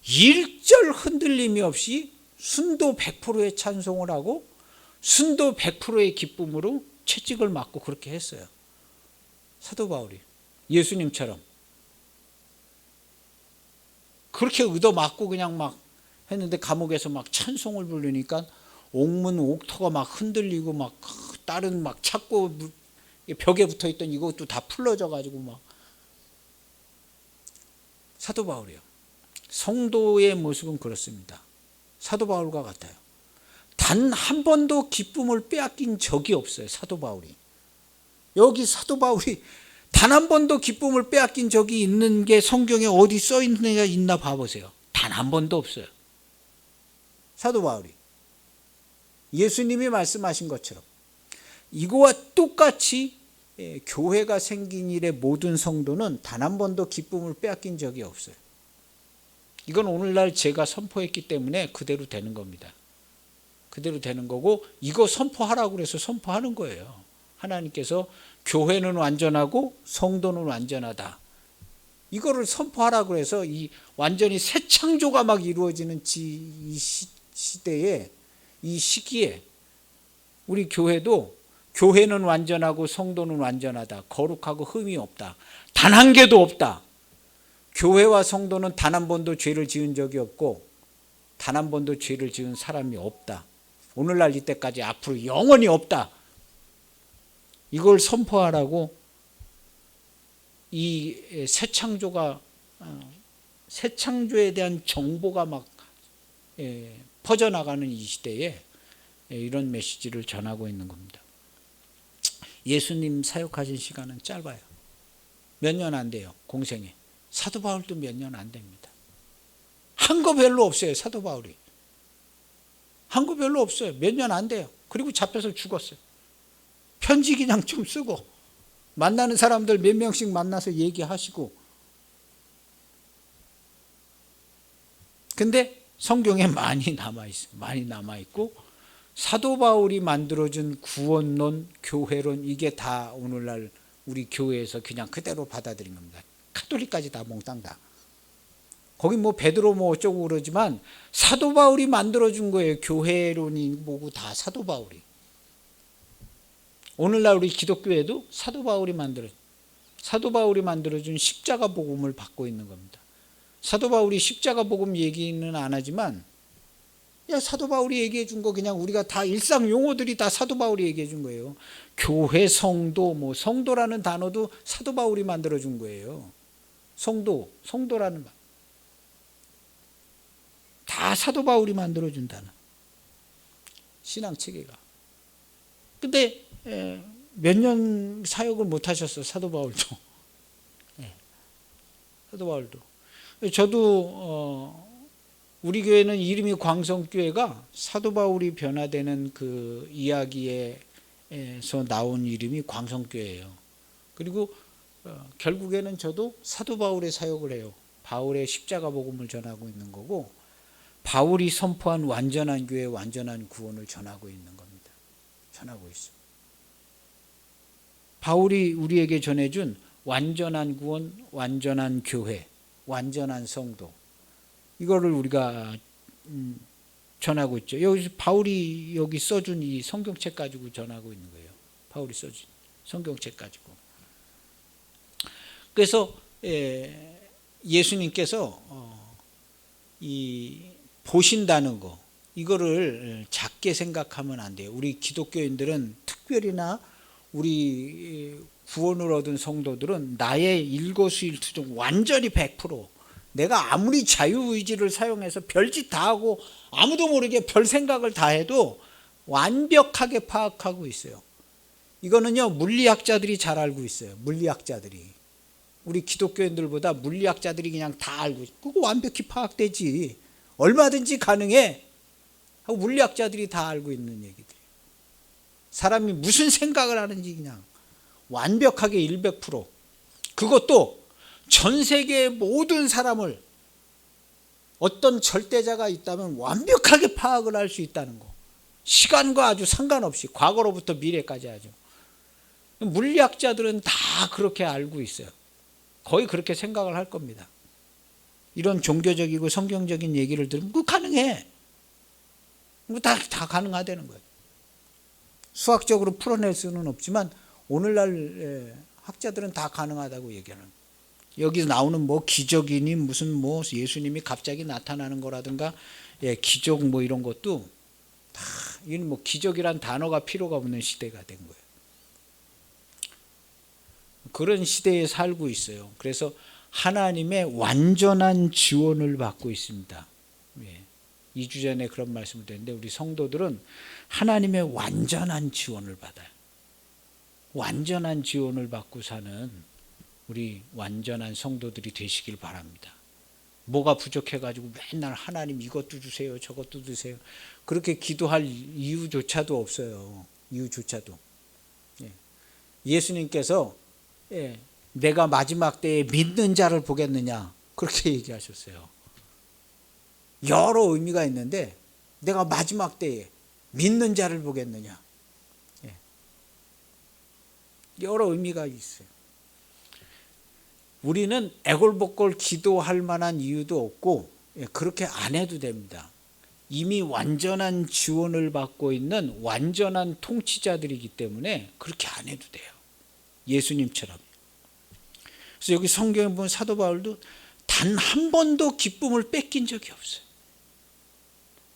일절 흔들림이 없이 순도 100%의 찬송을 하고 순도 100%의 기쁨으로 채찍을 맞고 그렇게 했어요. 사도 바울이 예수님처럼 그렇게 얻어맞고 그냥 막 했는데 감옥에서 막 찬송을 부르니까 옥문 옥터가 막 흔들리고 막 다른 막 찾고 벽에 붙어있던 이것도 다 풀러져 가지고 막. 사도 바울이요. 성도의 모습은 그렇습니다. 사도 바울과 같아요. 단 한 번도 기쁨을 빼앗긴 적이 없어요. 사도 바울이. 여기 사도 바울이 단 한 번도 기쁨을 빼앗긴 적이 있는 게 성경에 어디 써 있나 봐보세요. 단 한 번도 없어요. 사도 바울이. 예수님이 말씀하신 것처럼 이거와 똑같이 교회가 생긴 일의 모든 성도는 단 한 번도 기쁨을 빼앗긴 적이 없어요. 이건 오늘날 제가 선포했기 때문에 그대로 되는 겁니다. 그대로 되는 거고, 이거 선포하라고 그래서 선포하는 거예요. 하나님께서 교회는 완전하고 성도는 완전하다. 이거를 선포하라고 해서 이 완전히 새 창조가 막 이루어지는 이 시대에, 이 시기에 우리 교회도 교회는 완전하고 성도는 완전하다. 거룩하고 흠이 없다. 단 한 개도 없다. 교회와 성도는 단 한 번도 죄를 지은 적이 없고 단 한 번도 죄를 지은 사람이 없다. 오늘날 이때까지 앞으로 영원히 없다. 이걸 선포하라고 이 새 창조가, 새 창조에 대한 정보가 막 퍼져나가는 이 시대에 이런 메시지를 전하고 있는 겁니다. 예수님 사역하신 시간은 짧아요. 몇 년 안 돼요. 공생에. 사도 바울도 몇 년 안 됩니다. 한 거 별로 없어요. 사도 바울이. 한 거 별로 없어요. 몇 년 안 돼요. 그리고 잡혀서 죽었어요. 편지 그냥 좀 쓰고 만나는 사람들 몇 명씩 만나서 얘기하시고. 근데 성경에 많이 남아있어요. 많이 남아있고 사도 바울이 만들어준 구원론, 교회론, 이게 다 오늘날 우리 교회에서 그냥 그대로 받아들인 겁니다. 카톨릭까지 다 몽땅 다. 거기 뭐 베드로 뭐 어쩌고 그러지만 사도 바울이 만들어준 거예요. 교회론이 뭐고 다 사도 바울이. 오늘날 우리 기독교에도 사도 바울이 만들어준 십자가 복음을 받고 있는 겁니다. 사도 바울이 십자가 복음 얘기는 안 하지만, 야, 사도 바울이 얘기해 준 거 그냥 우리가 다 일상 용어들이 다 사도 바울이 얘기해 준 거예요. 교회, 성도, 뭐 성도라는 단어도 사도 바울이 만들어 준 거예요. 성도라는 말. 다 사도 바울이 만들어준다는 신앙 체계가. 근데 몇 년 사역을 못 하셨어, 사도 바울도. 사도 바울도. 저도 우리 교회는 이름이 광성교회가 사도 바울이 변화되는 그 이야기에서 나온 이름이 광성교회예요. 그리고 결국에는 저도 사도 바울의 사역을 해요. 바울의 십자가 복음을 전하고 있는 거고, 바울이 선포한 완전한 교회, 완전한 구원을 전하고 있는 겁니다. 전하고 있어. 바울이 우리에게 전해준 완전한 구원, 완전한 교회, 완전한 성도, 이거를 우리가 전하고 있죠. 여기 바울이 여기 써준 이 성경책 가지고 전하고 있는 거예요. 바울이 써준 성경책 가지고. 그래서 예수님께서 이 보신다는 거, 이거를 작게 생각하면 안 돼요. 우리 기독교인들은 특별히나 우리 구원을 얻은 성도들은 나의 일거수일투 중 완전히 100%, 내가 아무리 자유의지를 사용해서 별짓 다 하고 아무도 모르게 별 생각을 다 해도 완벽하게 파악하고 있어요. 이거는요, 물리학자들이 잘 알고 있어요. 물리학자들이. 우리 기독교인들보다 물리학자들이 그냥 다 알고 있어요. 그거 완벽히 파악되지. 얼마든지 가능해. 하고 물리학자들이 다 알고 있는 얘기들이에요. 사람이 무슨 생각을 하는지 그냥 완벽하게 100%. 그것도 전 세계의 모든 사람을, 어떤 절대자가 있다면 완벽하게 파악을 할 수 있다는 거. 시간과 아주 상관없이 과거로부터 미래까지 하죠. 물리학자들은 다 그렇게 알고 있어요. 거의 그렇게 생각을 할 겁니다. 이런 종교적이고 성경적인 얘기를 들으면 그거 가능해. 다 가능하다는 거예요. 수학적으로 풀어낼 수는 없지만 오늘날 학자들은 다 가능하다고 얘기하는 거예요. 여기 나오는 뭐 기적이니 무슨 뭐 예수님이 갑자기 나타나는 거라든가 기적 뭐 이런 것도 다, 이건 뭐 기적이란 단어가 필요가 없는 시대가 된 거예요. 그런 시대에 살고 있어요. 그래서 하나님의 완전한 지원을 받고 있습니다. 2주 전에 그런 말씀을 드렸는데 우리 성도들은 하나님의 완전한 지원을 받아요. 완전한 지원을 받고 사는 우리 완전한 성도들이 되시길 바랍니다. 뭐가 부족해가지고 맨날 하나님 이것도 주세요, 저것도 주세요, 그렇게 기도할 이유조차도 없어요. 이유조차도. 예수님께서 내가 마지막 때에 믿는 자를 보겠느냐, 그렇게 얘기하셨어요. 여러 의미가 있는데 내가 마지막 때에 믿는 자를 보겠느냐, 여러 의미가 있어요. 우리는 애골복골 기도할 만한 이유도 없고 그렇게 안 해도 됩니다. 이미 완전한 지원을 받고 있는 완전한 통치자들이기 때문에 그렇게 안 해도 돼요. 예수님처럼. 그래서 여기 성경에 보면 사도 바울도 단 한 번도 기쁨을 뺏긴 적이 없어요.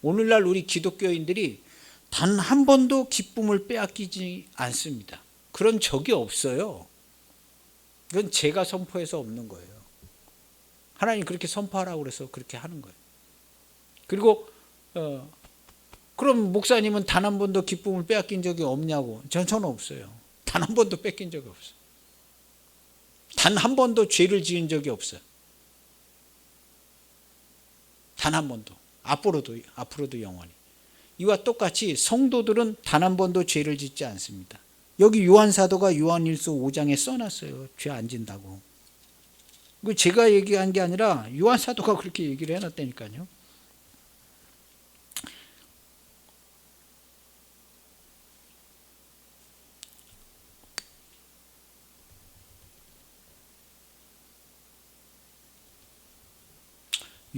오늘날 우리 기독교인들이 단 한 번도 기쁨을 빼앗기지 않습니다. 그런 적이 없어요. 이건 제가 선포해서 없는 거예요. 하나님 그렇게 선포하라고 그래서 그렇게 하는 거예요. 그리고 그럼 목사님은 단 한 번도 기쁨을 빼앗긴 적이 없냐고. 저는 없어요. 단 한 번도 뺏긴 적이 없어요. 단 한 번도 죄를 지은 적이 없어요. 단 한 번도. 앞으로도 영원히. 이와 똑같이 성도들은 단 한 번도 죄를 짓지 않습니다. 여기 요한사도가 요한일서 5장에 써놨어요. 죄 안 진다고. 제가 얘기한 게 아니라 요한사도가 그렇게 얘기를 해놨다니까요.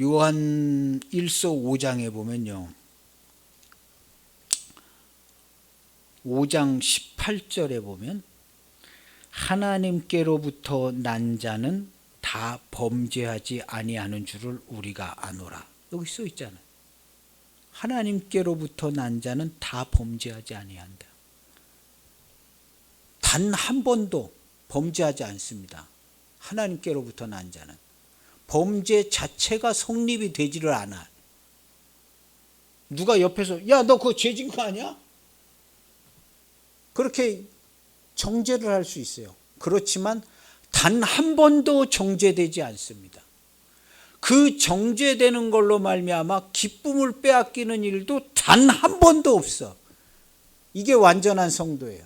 요한 1서 5장에 보면요, 5장 18절에 보면 하나님께로부터 난 자는 다 범죄하지 아니하는 줄을 우리가 아노라. 여기 써 있잖아요. 하나님께로부터 난 자는 다 범죄하지 아니한다. 단 한 번도 범죄하지 않습니다. 하나님께로부터 난 자는. 범죄 자체가 성립이 되지를 않아. 누가 옆에서 야, 너 그거 죄진 거 아니야? 그렇게 정죄를 할 수 있어요. 그렇지만 단 한 번도 정죄되지 않습니다. 그 정죄되는 걸로 말미암아 기쁨을 빼앗기는 일도 단 한 번도 없어. 이게 완전한 성도예요.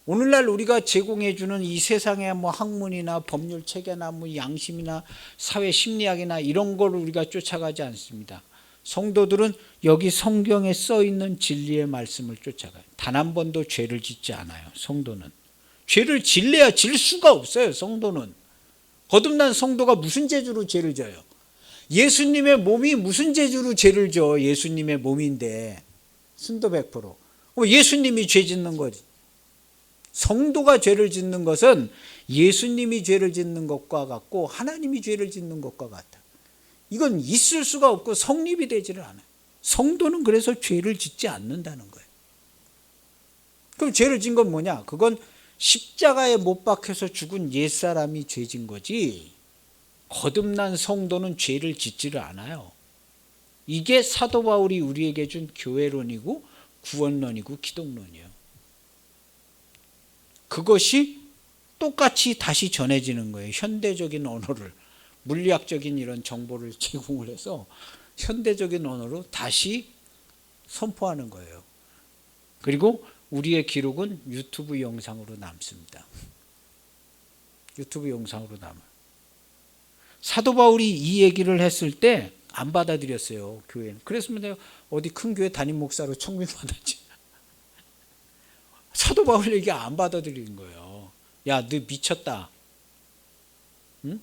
오늘날 우리가 제공해 주는 이 세상의 뭐 학문이나 법률 체계나 뭐 양심이나 사회 심리학이나 이런 걸 우리가 쫓아가지 않습니다. 성도들은 여기 성경에 써 있는 진리의 말씀을 쫓아가요. 단 한 번도 죄를 짓지 않아요. 성도는 죄를 질래야 질 수가 없어요. 성도는 거듭난 성도가 무슨 재주로 죄를 져요? 예수님의 몸이 무슨 재주로 죄를 져? 예수님의 몸인데 순도 100%. 예수님이 죄 짓는 거지. 성도가 죄를 짓는 것은 예수님이 죄를 짓는 것과 같고 하나님이 죄를 짓는 것과 같아. 이건 있을 수가 없고 성립이 되지를 않아요. 성도는 그래서 죄를 짓지 않는다는 거예요. 그럼 죄를 진 건 뭐냐? 그건 십자가에 못 박혀서 죽은 옛사람이 죄진 거지, 거듭난 성도는 죄를 짓지를 않아요. 이게 사도 바울이 우리에게 준 교회론이고 구원론이고 기독론이에요. 그것이 똑같이 다시 전해지는 거예요. 현대적인 언어를, 물리학적인 이런 정보를 제공을 해서 현대적인 언어로 다시 선포하는 거예요. 그리고 우리의 기록은 유튜브 영상으로 남습니다. 유튜브 영상으로 남아요. 사도 바울이 이 얘기를 했을 때 안 받아들였어요, 교회는. 그랬으면 내가 어디 큰 교회 담임 목사로 청빙받았지. 사도 바울 얘기 안 받아들이는 거예요. 야, 너 미쳤다. 응?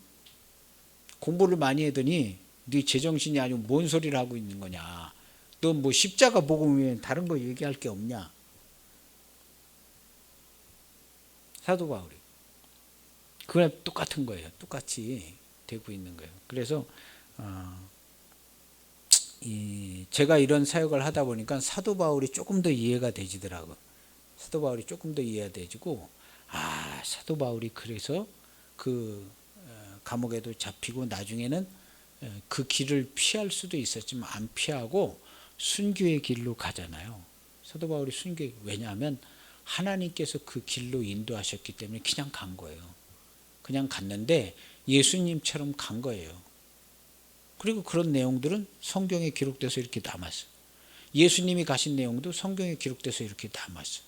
공부를 많이 했더니 네 제정신이 아니고 뭔 소리를 하고 있는 거냐. 너 뭐 십자가 복음 외에 다른 거 얘기할 게 없냐. 사도 바울이. 그건 똑같은 거예요. 똑같이 되고 있는 거예요. 그래서 제가 이런 사역을 하다 보니까 사도 바울이 조금 더 이해가 되지더라고요. 사도 바울이 조금 더 이해가 되지고, 사도 바울이 그래서 그 감옥에도 잡히고 나중에는 그 길을 피할 수도 있었지만 안 피하고 순교의 길로 가잖아요. 사도 바울이 순교, 왜냐하면 하나님께서 그 길로 인도하셨기 때문에 그냥 간 거예요. 그냥 갔는데 예수님처럼 간 거예요. 그리고 그런 내용들은 성경에 기록돼서 이렇게 남았어요. 예수님이 가신 내용도 성경에 기록돼서 이렇게 남았어요.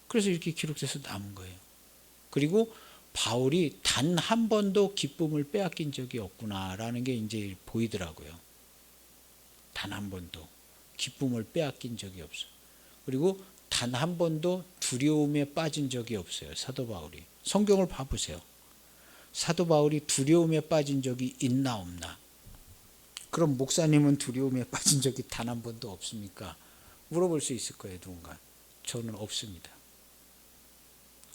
그래서 이렇게 기록돼서 남은 거예요. 그리고 바울이 단 한 번도 기쁨을 빼앗긴 적이 없구나라는 게 이제 보이더라고요. 단 한 번도 기쁨을 빼앗긴 적이 없어요. 그리고 단 한 번도 두려움에 빠진 적이 없어요. 사도 바울이. 성경을 봐보세요. 사도 바울이 두려움에 빠진 적이 있나 없나? 그럼 목사님은 두려움에 빠진 적이 단 한 번도 없습니까? 물어볼 수 있을 거예요, 누군가. 저는 없습니다.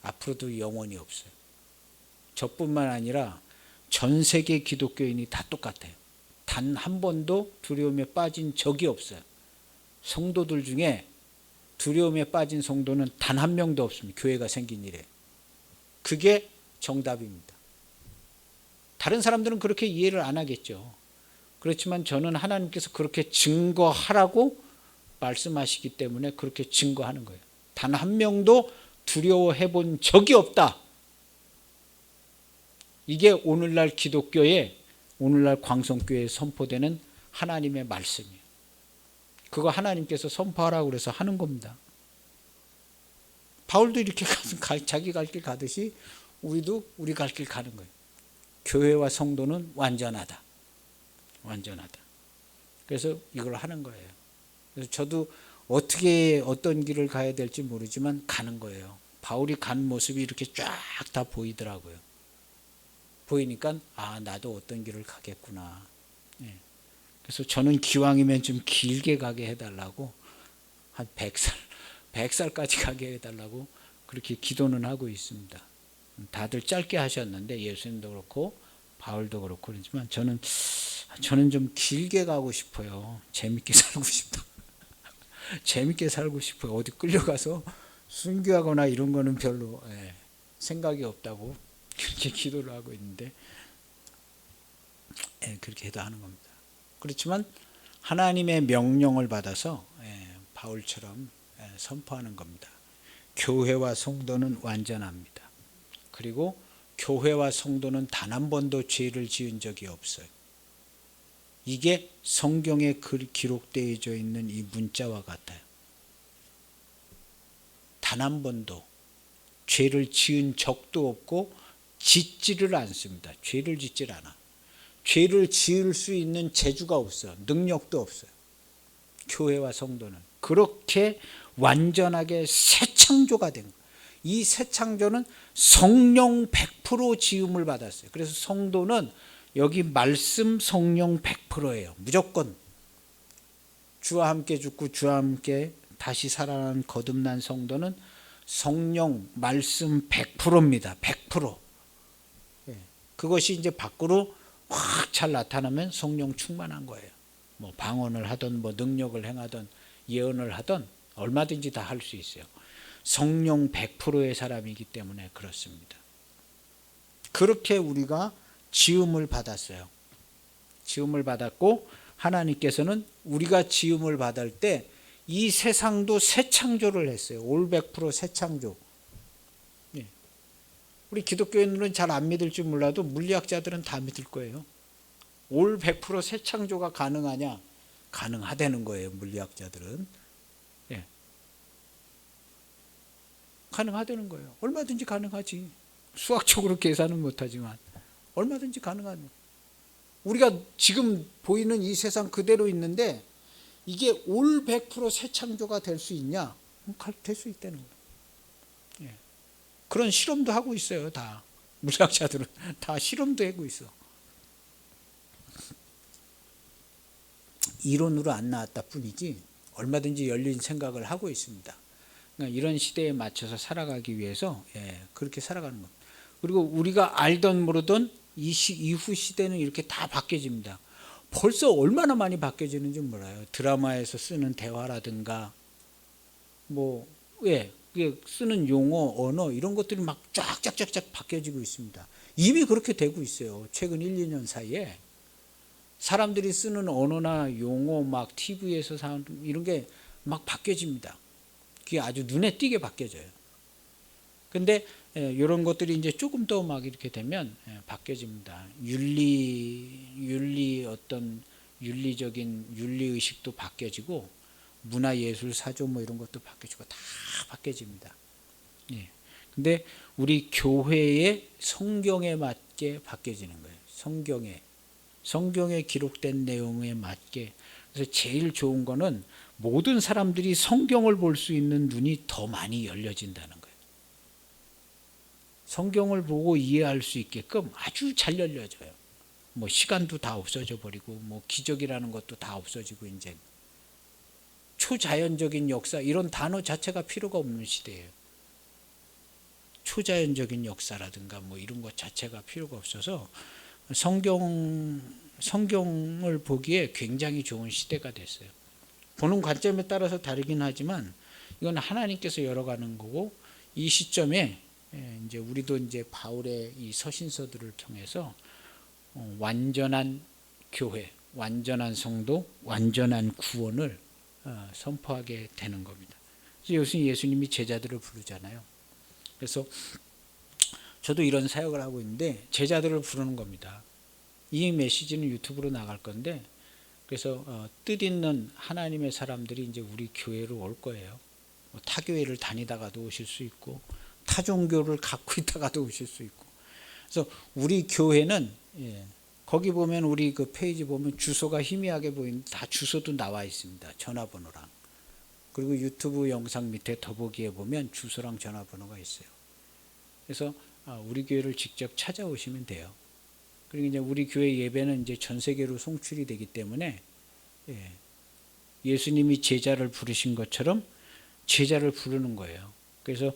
앞으로도 영원히 없어요. 저뿐만 아니라 전 세계 기독교인이 다 똑같아요. 단 한 번도 두려움에 빠진 적이 없어요. 성도들 중에 두려움에 빠진 성도는 단 한 명도 없습니다. 교회가 생긴 이래. 그게 정답입니다. 다른 사람들은 그렇게 이해를 안 하겠죠. 그렇지만 저는 하나님께서 그렇게 증거하라고 말씀하시기 때문에 그렇게 증거하는 거예요. 단 한 명도 두려워해 본 적이 없다. 이게 오늘날 기독교에, 오늘날 광성교회에 선포되는 하나님의 말씀이에요. 그거 하나님께서 선포하라고 그래서 하는 겁니다. 바울도 이렇게 자기 갈 길 가듯이 우리도 우리 갈 길 가는 거예요. 교회와 성도는 완전하다. 완전하다. 그래서 이걸 하는 거예요. 그래서 저도 어떻게 어떤 길을 가야 될지 모르지만 가는 거예요. 바울이 간 모습이 이렇게 쫙 다 보이더라고요. 보이니까 나도 어떤 길을 가겠구나. 네. 그래서 저는 기왕이면 좀 길게 가게 해달라고, 한 100살까지 가게 해달라고 그렇게 기도는 하고 있습니다. 다들 짧게 하셨는데 예수님도 그렇고 바울도 그렇고 그렇지만 저는 좀 길게 가고 싶어요. 재밌게 살고 싶다. 재밌게 살고 싶어요. 어디 끌려가서 순교하거나 이런 거는 별로 생각이 없다고 그렇게 기도를 하고 있는데, 그렇게 해도 하는 겁니다. 그렇지만 하나님의 명령을 받아서 바울처럼 선포하는 겁니다. 교회와 성도는 완전합니다. 그리고 교회와 성도는 단 한 번도 죄를 지은 적이 없어요. 이게 성경에 기록되어져 있는 이 문자와 같아요. 단 한 번도 죄를 지은 적도 없고 짓지를 않습니다. 죄를 짓질 않아. 죄를 지을 수 있는 재주가 없어요. 능력도 없어요. 교회와 성도는 그렇게 완전하게 새 창조가 된 거예요. 이 새 창조는 성령 100% 지음을 받았어요. 그래서 성도는 여기 말씀 성령 100%예요. 무조건 주와 함께 죽고 주와 함께 다시 살아난 거듭난 성도는 성령 말씀 100%입니다. 100%. 그것이 이제 밖으로 확 잘 나타나면 성령 충만한 거예요. 뭐 방언을 하든 뭐 능력을 행하든 예언을 하든 얼마든지 다 할 수 있어요. 성령 100%의 사람이기 때문에 그렇습니다. 그렇게 우리가 지음을 받았어요. 지음을 받았고 하나님께서는 우리가 지음을 받을 때 이 세상도 새 창조를 했어요. 올 100% 새 창조. 우리 기독교인들은 잘 안 믿을 줄 몰라도 물리학자들은 다 믿을 거예요. 올 100% 새 창조가 가능하냐? 가능하다는 거예요. 물리학자들은. 가능하다는 거예요. 얼마든지 가능하지. 수학적으로 계산은 못하지만 얼마든지 가능한. 우리가 지금 보이는 이 세상 그대로 있는데 이게 올 100% 새 창조가 될 수 있냐? 될 수 있다는 거예요. 그런 실험도 하고 있어요. 다 물리학자들은 다 실험도 하고 있어. 이론으로 안 나왔다 뿐이지 얼마든지 열린 생각을 하고 있습니다. 그러니까 이런 시대에 맞춰서 살아가기 위해서 그렇게 살아가는 겁니다. 그리고 우리가 알던 모르던 이후 시대는 이렇게 다 바뀌어집니다. 벌써 얼마나 많이 바뀌어지는지 몰라요. 드라마에서 쓰는 대화라든가 뭐 쓰는 용어, 언어 이런 것들이 막 쫙쫙쫙쫙 바뀌어지고 있습니다. 이미 그렇게 되고 있어요. 최근 1, 2년 사이에 사람들이 쓰는 언어나 용어 막 TV에서 이런 게 막 바뀌어집니다. 그게 아주 눈에 띄게 바뀌어져요. 근데 이런 것들이 이제 조금 더 막 이렇게 되면 바뀌어집니다. 어떤 윤리적인 윤리 의식도 바뀌어지고 문화예술 사조 뭐 이런 것도 바뀌어지고 다 바뀌어집니다. 근데 우리 교회의 성경에 맞게 바뀌어지는 거예요. 성경에 기록된 내용에 맞게. 그래서 제일 좋은 거는 모든 사람들이 성경을 볼 수 있는 눈이 더 많이 열려진다는 거예요. 성경을 보고 이해할 수 있게끔 아주 잘 열려져요. 뭐 시간도 다 없어져 버리고 뭐 기적이라는 것도 다 없어지고 이제 초자연적인 역사 이런 단어 자체가 필요가 없는 시대예요. 초자연적인 역사라든가 뭐 이런 것 자체가 필요가 없어서 성경을 보기에 굉장히 좋은 시대가 됐어요. 보는 관점에 따라서 다르긴 하지만 이건 하나님께서 열어가는 거고 이 시점에 이제 우리도 이제 바울의 이 서신서들을 통해서 완전한 교회, 완전한 성도, 완전한 구원을 선포하게 되는 겁니다. 그래서 요즘 예수님이 제자들을 부르잖아요. 그래서 저도 이런 사역을 하고 있는데 제자들을 부르는 겁니다. 이 메시지는 유튜브로 나갈 건데 그래서 뜻있는 하나님의 사람들이 이제 우리 교회로 올 거예요. 타교회를 다니다가도 오실 수 있고 타종교를 갖고 있다가도 오실 수 있고. 그래서 우리 교회는 거기 보면 우리 그 페이지 보면 주소가 희미하게 보이는데 다 주소도 나와 있습니다. 전화번호랑. 그리고 유튜브 영상 밑에 더보기에 보면 주소랑 전화번호가 있어요. 그래서 우리 교회를 직접 찾아오시면 돼요. 그리고 이제 우리 교회 예배는 이제 전 세계로 송출이 되기 때문에 예수님이 제자를 부르신 것처럼 제자를 부르는 거예요. 그래서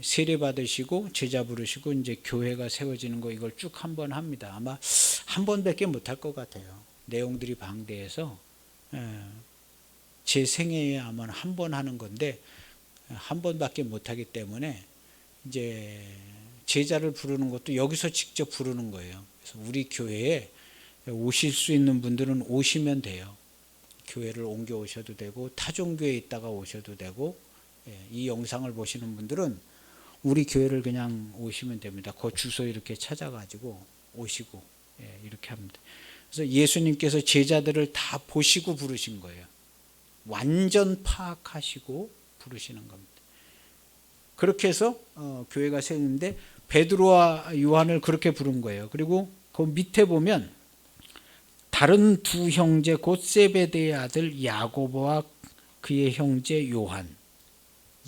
세례 받으시고 제자 부르시고 이제 교회가 세워지는 거 이걸 쭉 한 번 합니다. 아마 한 번밖에 못 할 것 같아요. 내용들이 방대해서 제 생애에 아마 한 번 하는 건데 한 번밖에 못 하기 때문에 이제 제자를 부르는 것도 여기서 직접 부르는 거예요. 그래서 우리 교회에 오실 수 있는 분들은 오시면 돼요. 교회를 옮겨 오셔도 되고 타종교에 있다가 오셔도 되고, 이 영상을 보시는 분들은 우리 교회를 그냥 오시면 됩니다. 그 주소 이렇게 찾아가지고 오시고, 이렇게 합니다. 그래서 예수님께서 제자들을 다 보시고 부르신 거예요. 완전 파악하시고 부르시는 겁니다. 그렇게 해서 교회가 세우는데 베드로와 요한을 그렇게 부른 거예요. 그리고 그 밑에 보면 다른 두 형제 곧 세베대의 아들 야고보와 그의 형제 요한,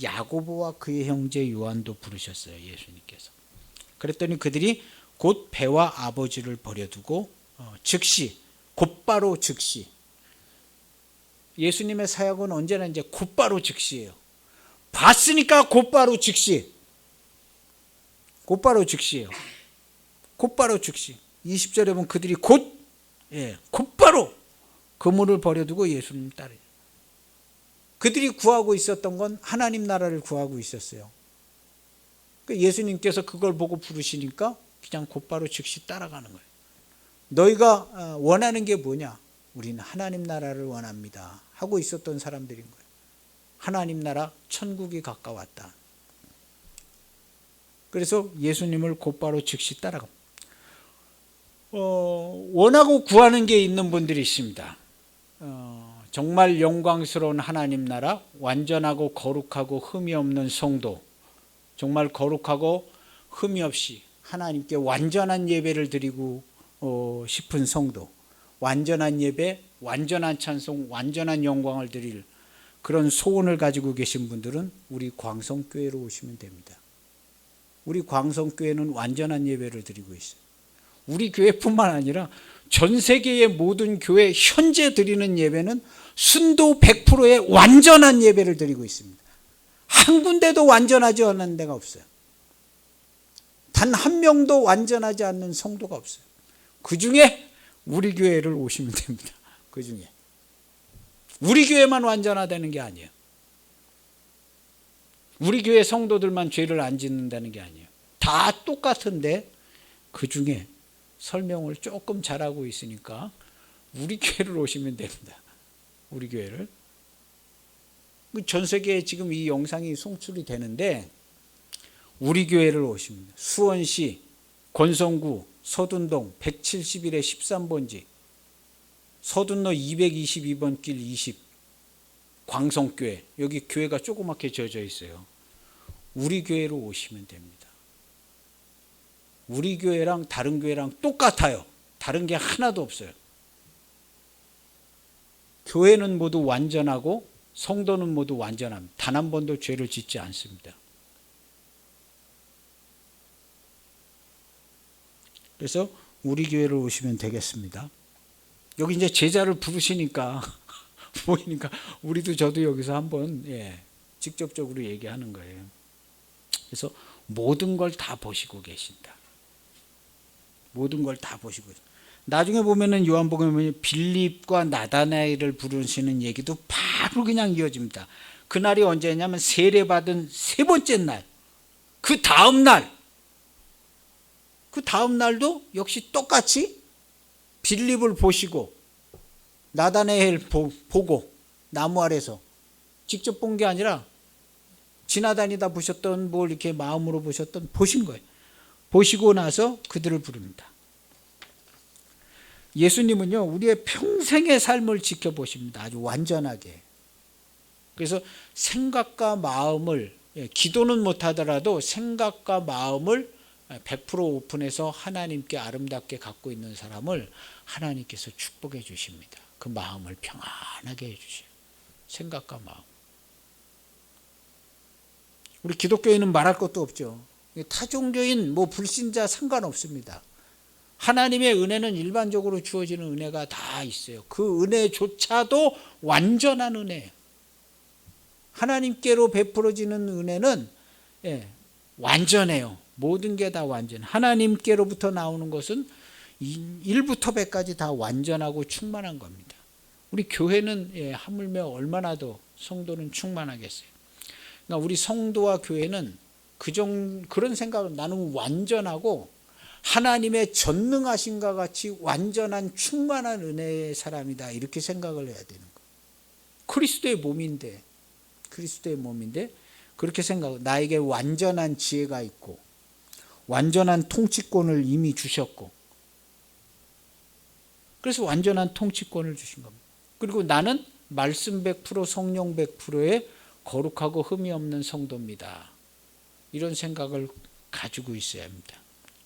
야고보와 그의 형제 요한도 부르셨어요, 예수님께서. 그랬더니 그들이 곧 배와 아버지를 버려두고 즉시, 곧바로 즉시. 예수님의 사역은 언제나 이제 곧바로 즉시예요. 봤으니까 곧바로 즉시. 곧바로 즉시예요. 곧바로 즉시. 20절에 보면 그들이 곧바로 그물을 버려두고 예수님 따르죠. 그들이 구하고 있었던 건 하나님 나라를 구하고 있었어요. 예수님께서 그걸 보고 부르시니까 그냥 곧바로 즉시 따라가는 거예요. 너희가 원하는 게 뭐냐? 우리는 하나님 나라를 원합니다 하고 있었던 사람들인 거예요. 하나님 나라, 천국이 가까웠다. 그래서 예수님을 곧바로 즉시 따라갑니다. 원하고 구하는 게 있는 분들이 있습니다. 정말 영광스러운 하나님 나라, 완전하고 거룩하고 흠이 없는 성도, 정말 거룩하고 흠이 없이 하나님께 완전한 예배를 드리고 싶은 성도, 완전한 예배, 완전한 찬송, 완전한 영광을 드릴 그런 소원을 가지고 계신 분들은 우리 광성교회로 오시면 됩니다. 우리 광성교회는 완전한 예배를 드리고 있어요. 우리 교회뿐만 아니라 전 세계의 모든 교회 현재 드리는 예배는 순도 100%의 완전한 예배를 드리고 있습니다. 한 군데도 완전하지 않은 데가 없어요. 단 한 명도 완전하지 않는 성도가 없어요. 그 중에 우리 교회를 오시면 됩니다. 그 중에 우리 교회만 완전하다는 게 아니에요. 우리 교회 성도들만 죄를 안 짓는다는 게 아니에요. 다 똑같은데 그 중에 설명을 조금 잘하고 있으니까 우리 교회를 오시면 됩니다. 우리 교회를. 전 세계에 지금 이 영상이 송출이 되는데 우리 교회를 오십니다. 수원시 권성구 서둔동 171의 13번지, 서둔로 222번 길 20, 광성교회. 여기 교회가 조그맣게 지어져 있어요. 우리 교회로 오시면 됩니다. 우리 교회랑 다른 교회랑 똑같아요. 다른 게 하나도 없어요. 교회는 모두 완전하고 성도는 모두 완전합니다. 단 한 번도 죄를 짓지 않습니다. 그래서 우리 교회를 오시면 되겠습니다. 여기 이제 제자를 부르시니까 보이니까 우리도 저도 여기서 한번 직접적으로 얘기하는 거예요. 그래서 모든 걸 다 보시고 계신다. 모든 걸 다 보시고 있어요. 나중에 보면은 요한복음에 빌립과 나다나엘을 부르시는 얘기도 바로 그냥 이어집니다. 그날이 언제냐면 세례받은 세 번째 날, 그 다음 날도 역시 똑같이 빌립을 보시고 나다나엘 보고 나무 아래서 직접 본 게 아니라 지나다니다 보셨던, 뭘 이렇게 마음으로 보셨던, 보신 거예요. 보시고 나서 그들을 부릅니다. 예수님은요, 우리의 평생의 삶을 지켜보십니다. 아주 완전하게. 그래서 생각과 마음을, 기도는 못하더라도 생각과 마음을 100% 오픈해서 하나님께 아름답게 갖고 있는 사람을 하나님께서 축복해 주십니다. 그 마음을 평안하게 해주세요. 생각과 마음. 우리 기독교인은 말할 것도 없죠. 타종교인, 불신자 상관없습니다. 하나님의 은혜는 일반적으로 주어지는 은혜가 다 있어요. 그 은혜조차도 완전한 은혜예요. 하나님께로 베풀어지는 은혜는 완전해요. 모든 게 다 완전. 하나님께로부터 나오는 것은 1부터 100까지 다 완전하고 충만한 겁니다. 우리 교회는 하물며 얼마나 더 성도는 충만하겠어요. 그러니까 우리 성도와 교회는 그런 생각을, 나는 완전하고 하나님의 전능하신과 같이 완전한 충만한 은혜의 사람이다, 이렇게 생각을 해야 되는 거예요. 그리스도의 몸인데 그렇게 생각, 나에게 완전한 지혜가 있고 완전한 통치권을 이미 주셨고, 그래서 완전한 통치권을 주신 겁니다. 그리고 나는 말씀 100%, 성령 100%의 거룩하고 흠이 없는 성도입니다, 이런 생각을 가지고 있어야 합니다.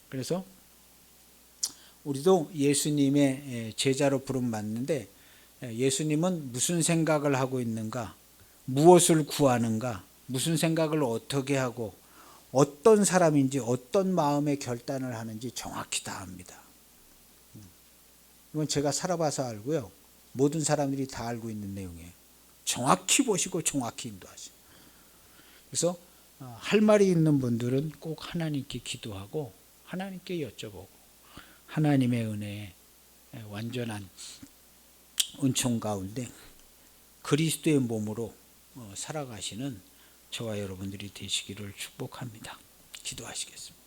그래서 우리도 예수님의 제자로 부름받는데, 예수님은 무슨 생각을 하고 있는가, 무엇을 구하는가, 무슨 생각을 어떻게 하고 어떤 사람인지 어떤 마음의 결단을 하는지 정확히 다 압니다. 이건 제가 살아봐서 알고요, 모든 사람들이 다 알고 있는 내용이에요. 정확히 보시고 정확히 인도하세요. 그래서 할 말이 있는 분들은 꼭 하나님께 기도하고 하나님께 여쭤보고, 하나님의 은혜에 완전한 은총 가운데 그리스도의 몸으로 살아가시는 저와 여러분들이 되시기를 축복합니다. 기도하시겠습니다.